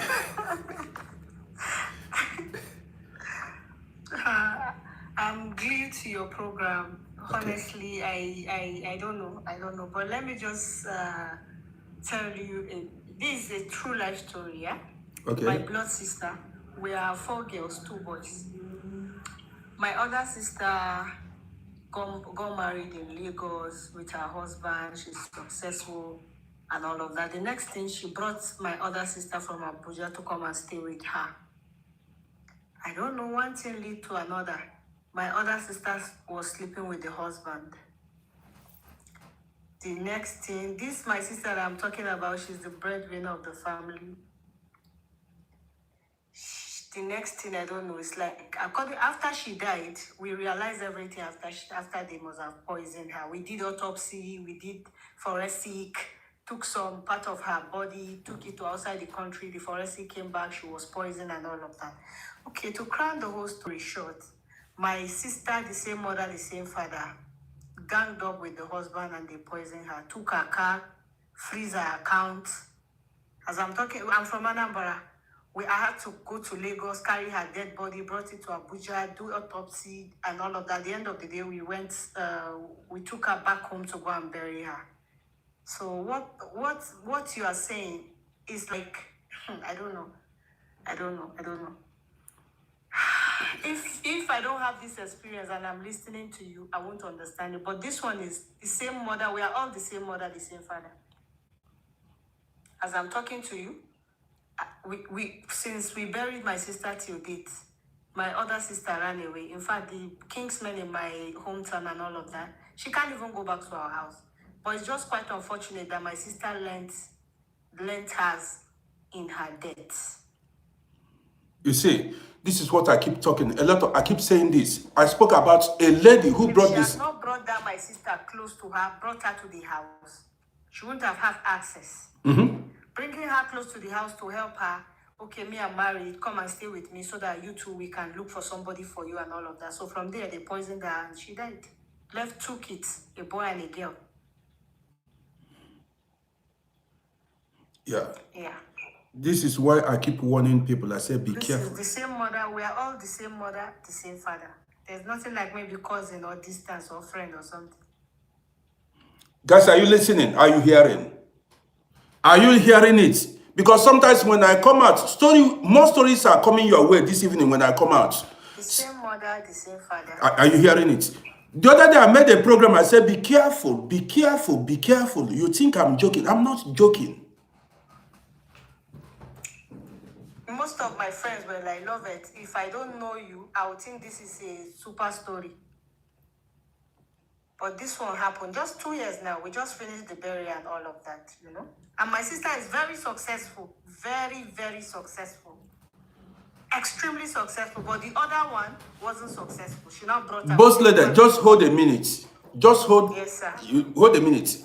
I'm glued to your program. Honestly, I don't know. But let me just tell you, this is a true life story, yeah? Okay. My blood sister. We are 4 girls, 2 boys. My other sister got married in Lagos with her husband. She's successful and all of that. The next thing, she brought my other sister from Abuja to come and stay with her. I don't know, one thing led to another. My other sister was sleeping with the husband. The next thing, this my sister that I'm talking about, she's the breadwinner of the family. The next thing, I don't know, it's like, after she died, we realized everything after they must have poisoned her. We did autopsy, we did forensic, took some part of her body, took it to outside the country. The forensic came back, she was poisoned and all of that. Okay, to crown the whole story short, my sister, the same mother, the same father, ganged up with the husband and they poisoned her, took her car, freeze her account. As I'm talking, I'm from Anambra. I had to go to Lagos, carry her dead body, brought it to Abuja, do autopsy and all of that. At the end of the day, we took her back home to go and bury her. So what you are saying is like, I don't know. If I don't have this experience and I'm listening to you, I won't understand it. But this one is the same mother. We are all the same mother, the same father. As I'm talking to you, we since we buried my sister till date, my other sister ran away. In fact, the Kingsmen in my hometown and all of that, she can't even go back to our house. But it's just quite unfortunate that my sister lent hers in her death. You see, this is what I keep talking. I keep saying this. I spoke about a lady who brought She this. has not brought that my sister close to her, brought her to the house. She wouldn't have had access. Bringing her close to the house to help her. Okay, me, I'm married. Come and stay with me so that you two, we can look for somebody for you and all of that. So from there, they poisoned her and she died. Left 2 kids, a boy and a girl. Yeah. Yeah. This is why I keep warning people. I say, be This careful. is the same mother. We are all the same mother, the same father. There's nothing like maybe cousin or distance or friend or something. Guys, are you listening? Are you hearing? Are you hearing it? Because sometimes when I come out, more stories are coming your way this evening when I come out. The same mother, the same father. Are you hearing it? The other day I made a program, I said, be careful, be careful, be careful. You think I'm joking. I'm not joking. Most of my friends were like, love it. If I don't know you, I would think this is a super story. But this one happened just 2 years now. We just finished the burial and all of that, you know. And my sister is very successful. Very, very successful. extremely successful, but the other one wasn't successful. She now brought her Boss lady, just hold a minute. Just hold. Yes, sir. You hold a minute.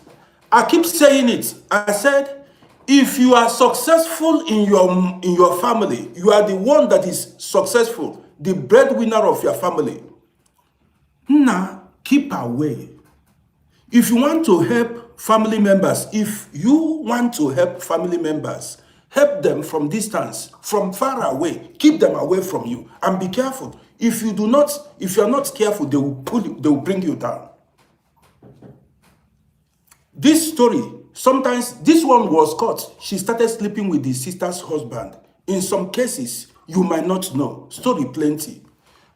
I keep saying it. I said, if you are successful in your family, you are the one that is successful, the breadwinner of your family. Now, keep away. If you want to help family members, help them from distance, from far away. Keep them away from you, and be careful. If you are not careful, they will bring you down. This story, sometimes this one was caught. She started sleeping with the sister's husband. In some cases, you might not know. Story plenty.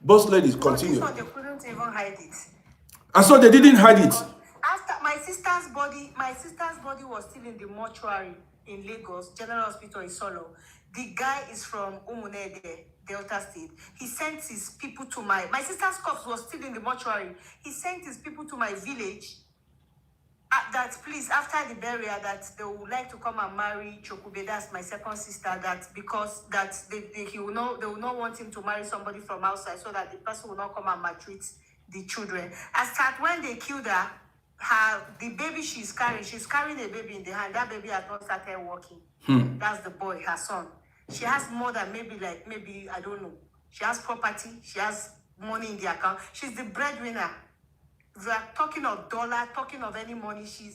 Boss ladies, continue. This one, they couldn't even hide it. And so they didn't hide it. After my sister's body was still in the mortuary in Lagos, General Hospital Isolo. The guy is from Umunede, Delta State. He sent his people to my sister's corpse was still in the mortuary. He sent his people to my village. That please, after the burial, that they would like to come and marry Chokube, that's my second sister, that because that they will not want him to marry somebody from outside, so that the person will not come and maltreat the children. As that when they killed her, the baby she's carrying a baby in the hand. That baby has not started walking. That's the boy, her son. She has more than maybe I don't know. She has property. She has money in the account. She's the breadwinner. We are talking of dollar, talking of any money. She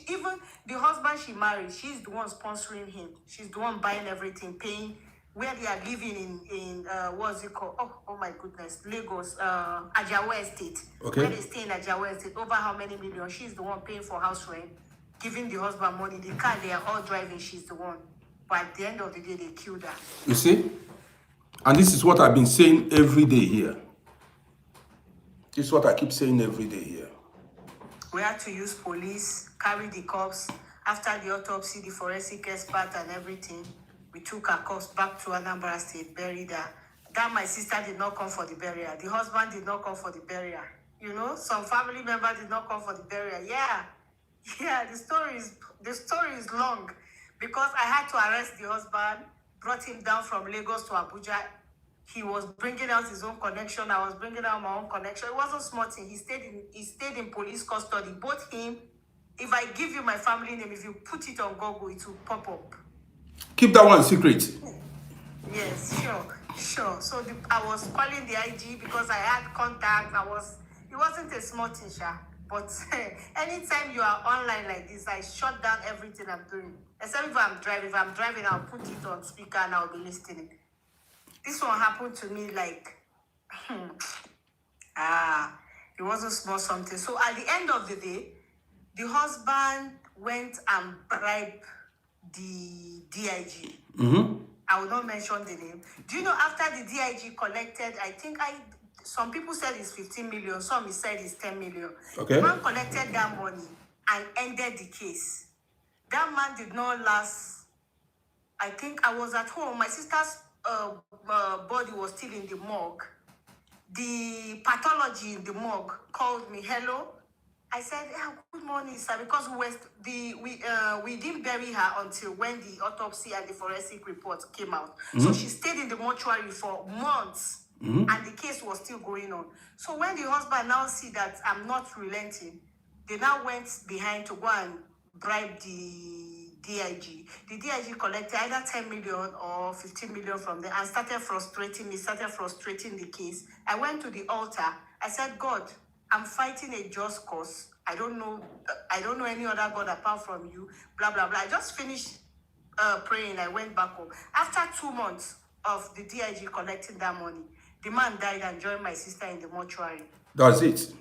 even the husband she married, she's the one sponsoring him. She's the one buying everything, paying where they are living in what's it called? Oh my goodness, Lagos, Ajawa Estate. Okay. Where they stay in Ajawa Estate, over how many millions? She's the one paying for house rent, giving the husband money. The car they are all driving, she's the one. But at the end of the day, they killed her. You see? And this is what I've been saying every day here. This is what I keep saying every day here. We had to use police, carry the corpse. After the autopsy, the forensic expert and everything, we took her corpse back to Anambra State, buried her. That my sister did not come for the burial. The husband did not come for the burial. You know, some family member did not come for the burial. Yeah, the story is long, because I had to arrest the husband, brought him down from Lagos to Abuja. He was bringing out his own connection. I was bringing out my own connection. It wasn't small thing. He stayed in police custody. Both him. If I give you my family name, if you put it on Google, it will pop up. Keep that one secret. Yes, sure. So I was calling the IG because I had contact. It wasn't a small thing, Sha. But anytime you are online like this, I shut down everything I'm doing. Except if I'm driving. If I'm driving, I'll put it on speaker and I'll be listening. This one happened to me like, it wasn't small something. So at the end of the day, the husband went and bribed the DIG. I will not mention the name. Do you know after the DIG collected, some people said it's 15 million, some said it's 10 million. Okay. The man collected that money and ended the case. That man did not last. I think I was at home. My sister's body was still in the morgue. The pathology in the morgue called me. Hello. I said, good morning, sir, because we didn't bury her until when the autopsy and the forensic report came out. So she stayed in the mortuary for months, and the case was still going on. So when the husband now see that I'm not relenting, they now went behind to go and bribe the DIG. The DIG collected either 10 million or 15 million from them and started frustrating the case. I went to the altar. I said, God, I'm fighting a just cause. I don't know any other God apart from you, blah, blah, blah. I just finished praying. I went back home. After 2 months of the DIG collecting that money, the man died and joined my sister in the mortuary. That's it.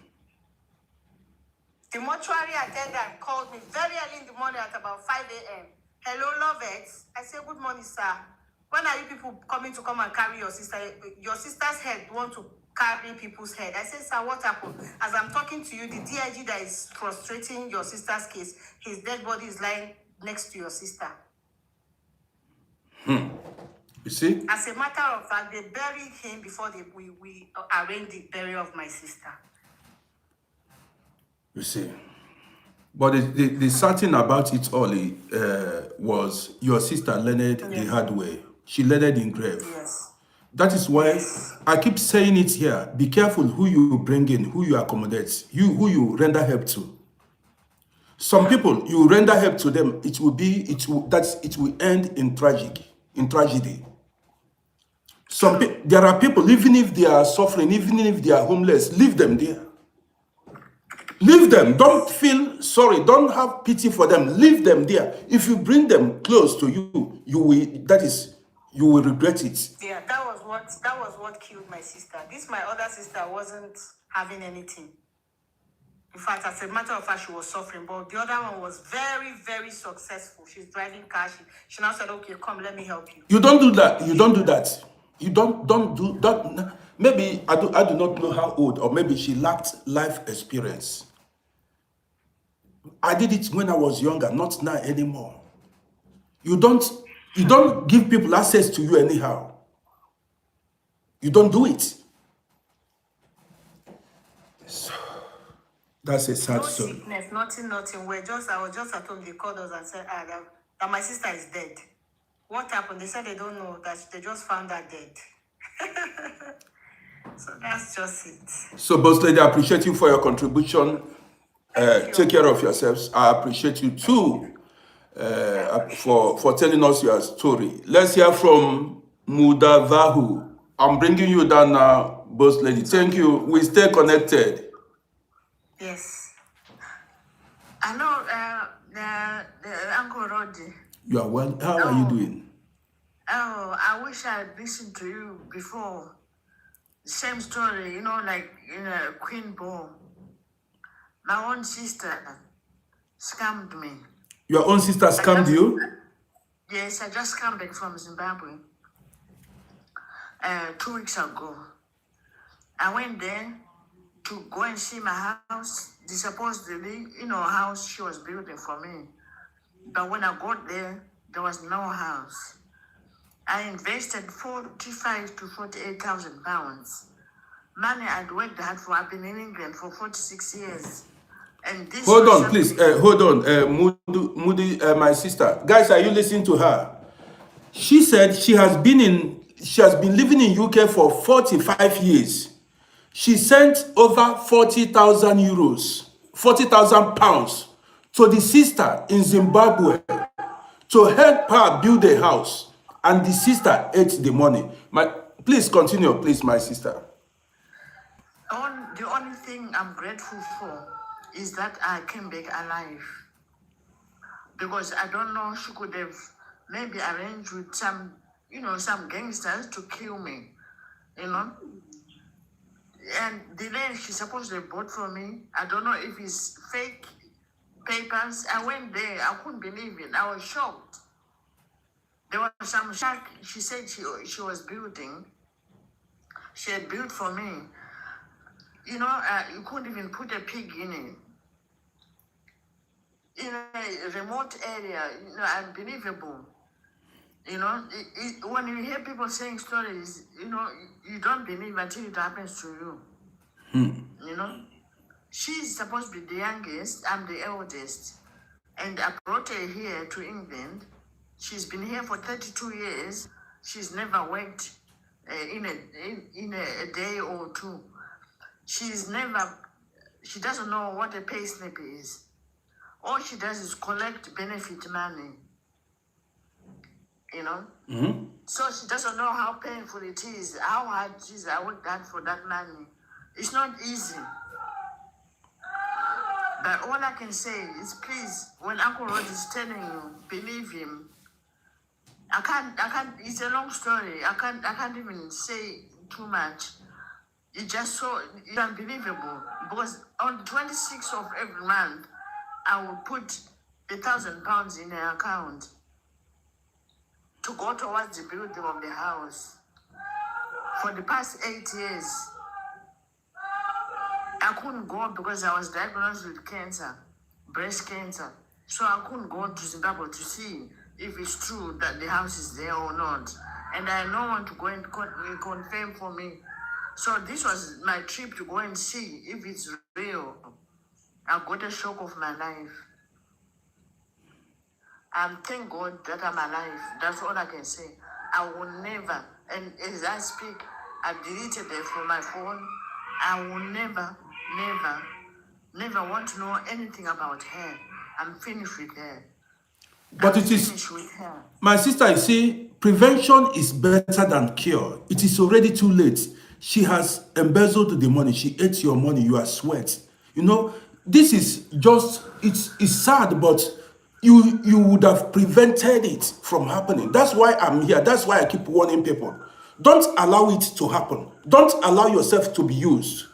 The mortuary attendant called me very early in the morning at about 5 a.m. Hello, Lovett. I said, good morning, sir. When are you people coming to come and carry your sister? Your sister's head want to carry people's head. I said, sir, what happened? As I'm talking to you, the DIG that is frustrating your sister's case, his dead body is lying next to your sister. You see? As a matter of fact, they buried him before we arranged the burial of my sister. You see? But the sad thing about it all was your sister learned the hard way. She learned in grave. Yes. That is why I keep saying it here. Be careful who you bring in, who you accommodate, who you render help to. Some people, you render help to them, it will end in tragedy. There are people, even if they are suffering, even if they are homeless, leave them there. Leave them. Don't feel sorry. Don't have pity for them. Leave them there. If you bring them close to you, you will regret it. Yeah, that was what killed my sister. My other sister wasn't having anything. In fact, as a matter of fact, she was suffering. But the other one was very, very successful. She's driving car. She now said, "Okay, come, let me help you." You don't do that. You don't do that. You don't do that. Maybe I do not know how old, or maybe she lacked life experience. I did it when I was younger, not now anymore. You don't give people access to you anyhow. You don't do it. So, that's a sad story. No sickness, nothing. I was just at home. They called us and said, that my sister is dead. What happened? They said they don't know, that they just found her dead. So that's just it. So, Boss Lady, I appreciate you for your contribution. Take care of yourselves. I appreciate you too for telling us your story. Let's hear from Mudavahu. I'm bringing you down now, Boss Lady. Thank you. We stay connected. Yes. I know the Uncle Roddy. You are well. How are you doing? Oh, I wish I had listened to you before. Same story, like in a Queen Ball. My own sister scammed me. Your own sister scammed you? Yes, I just came back from Zimbabwe 2 weeks ago. I went there to go and see my house, the supposedly, house she was building for me. But when I got there was no house. I invested 45 to 48,000 pounds. Money I'd worked hard for. I've been in England for 46 years. And this hold on, please. Hold on. Moody, my sister. Guys, are you listening to her? She said she has been living in UK for 45 years. She sent over 40,000 euros, 40,000 pounds to the sister in Zimbabwe to help her build a house. And the sister ate the money. Please continue, please, my sister. The only thing I'm grateful for is that I came back alive. Because I don't know, she could have maybe arranged with some gangsters to kill me, And the land she supposed to have bought for me, I don't know if it's fake papers. I went there, I couldn't believe it. I was shocked. There was some shack she said she was building. She had built for me. You couldn't even put a pig in it. In a remote area, unbelievable. When you hear people saying stories, you don't believe until it happens to you. She's supposed to be the youngest, I'm the eldest. And I brought her here to England. She's been here for 32 years. She's never worked in a day or two. She doesn't know what a pay slip is. All she does is collect benefit money. Mm-hmm. So she doesn't know how painful it is, how hard it is. I worked hard for that money. It's not easy. But all I can say is, please, when Uncle Rod is telling you, believe him. I can't, it's a long story. I can't even say too much. It's unbelievable. Because on the 26th of every month, I will put £1,000 in her account to go towards the building of the house. For the past 8 years, I couldn't go because I was diagnosed with cancer, breast cancer. So I couldn't go to Zimbabwe to see if it's true that the house is there or not. And I had no one to go and confirm for me. So this was my trip to go and see if it's real. I got a shock of my life. Thank God that I'm alive. That's all I can say. I will never, And as I speak, I've deleted it from my phone. I will never want to know anything about her. I'm finished with her. But I'm it is, finished with her. my sister, you see, prevention is better than cure. It is already too late. She has embezzled the money. She ate your money. You are sweat. You know, this is just, it's sad, but you would have prevented it from happening. That's why I'm here. That's why I keep warning people. Don't allow it to happen. Don't allow yourself to be used.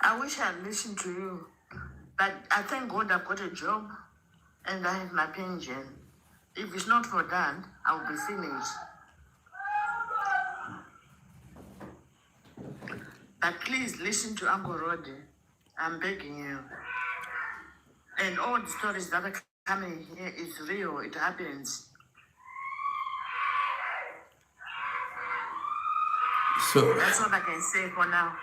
I wish I had listened to you. But I thank God I've got a job and I have my pension. If it's not for that, I'll be finished. But please listen to Uncle Roddy. I'm begging you. And all the stories that are coming here is real. It happens. So That's all I can say for now.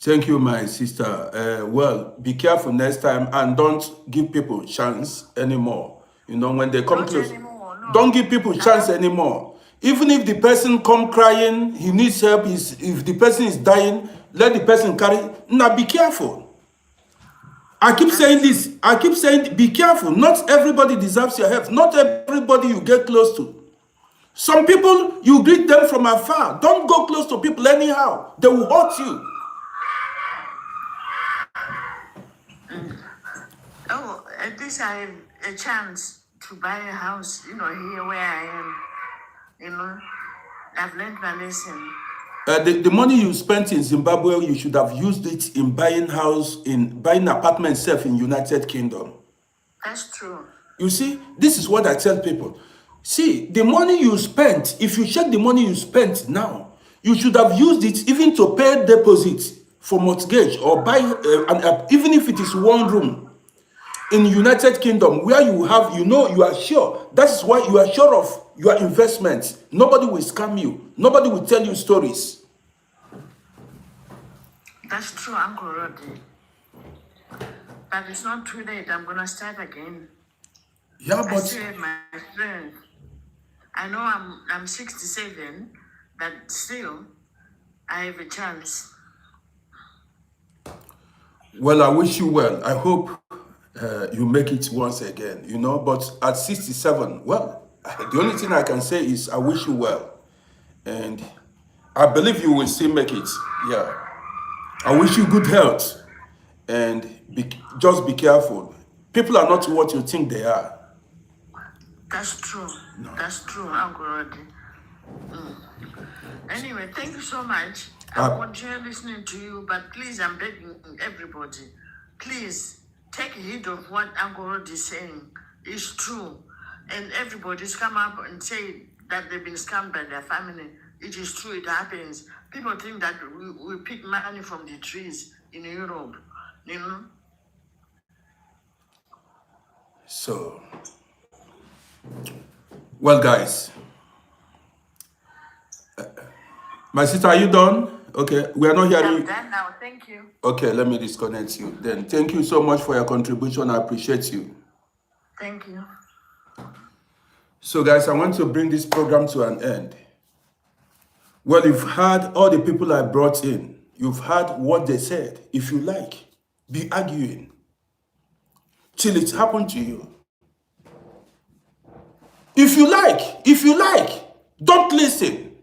thank you, my sister. Well, be careful next time and don't give people chance anymore. You know, when they come Not close, anymore, no. don't give people chance anymore. Even if the person come crying, he needs help. If the person is dying, let the person carry. Now, be careful. I keep saying this. I keep saying, be careful. Not everybody deserves your help. Not everybody you get close to. Some people, you greet them from afar. Don't go close to people anyhow. They will hurt you. Oh, at least I have a chance to buy a house, you know, here where I am. You know, I've learned my lesson. The money you spent in Zimbabwe, you should have used it in buying apartment self in United Kingdom. That's true. You see, this is what I tell people. See, the money you spent, if you check the money you spent now, you should have used it even to pay deposit for mortgage or buy, even if it is one room in United Kingdom where you have, you know, you are sure. That is why you are sure of your investment. Nobody will scam you. Nobody will tell you stories. That's true, Uncle Roddy. But it's not too late. I'm going to start again. Yeah, I but still have my strength. I know I'm 67, but still, I have a chance. well, I wish you well. I hope you make it once again, you know. But at 67, well, the only thing I can say is I wish you well. And I believe you will still make it. Yeah. I wish you good health. And just be careful. People are not what you think they are. That's true. That's true, Uncle Roddy. Anyway, thank you so much. I'll continue listening to you, but please, I'm begging everybody, please take heed of what Uncle Roddy is saying. It's true. And everybody's come up and say that they've been scammed by their family. It is true, it happens. People think that we pick money from the trees in Europe, you know? So, well, guys, my sister, are you done? Okay, we are not hearing I'm you. done now. Thank you. Okay, let me disconnect you. Then, thank you so much for your contribution. I appreciate you. Thank you. So, guys, I want to bring this program to an end. Well, you've heard all the people I brought in. You've heard what they said. If you like, be arguing till it happened to you. If you like, don't listen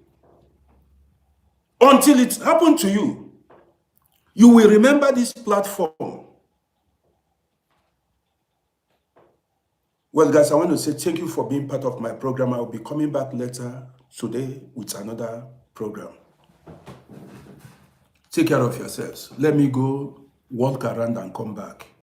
until it happened to you. You will remember this platform. Well, guys, I want to say thank you for being part of my program. I will be coming back later today with another program. Take care of yourselves. Let me go walk around and come back.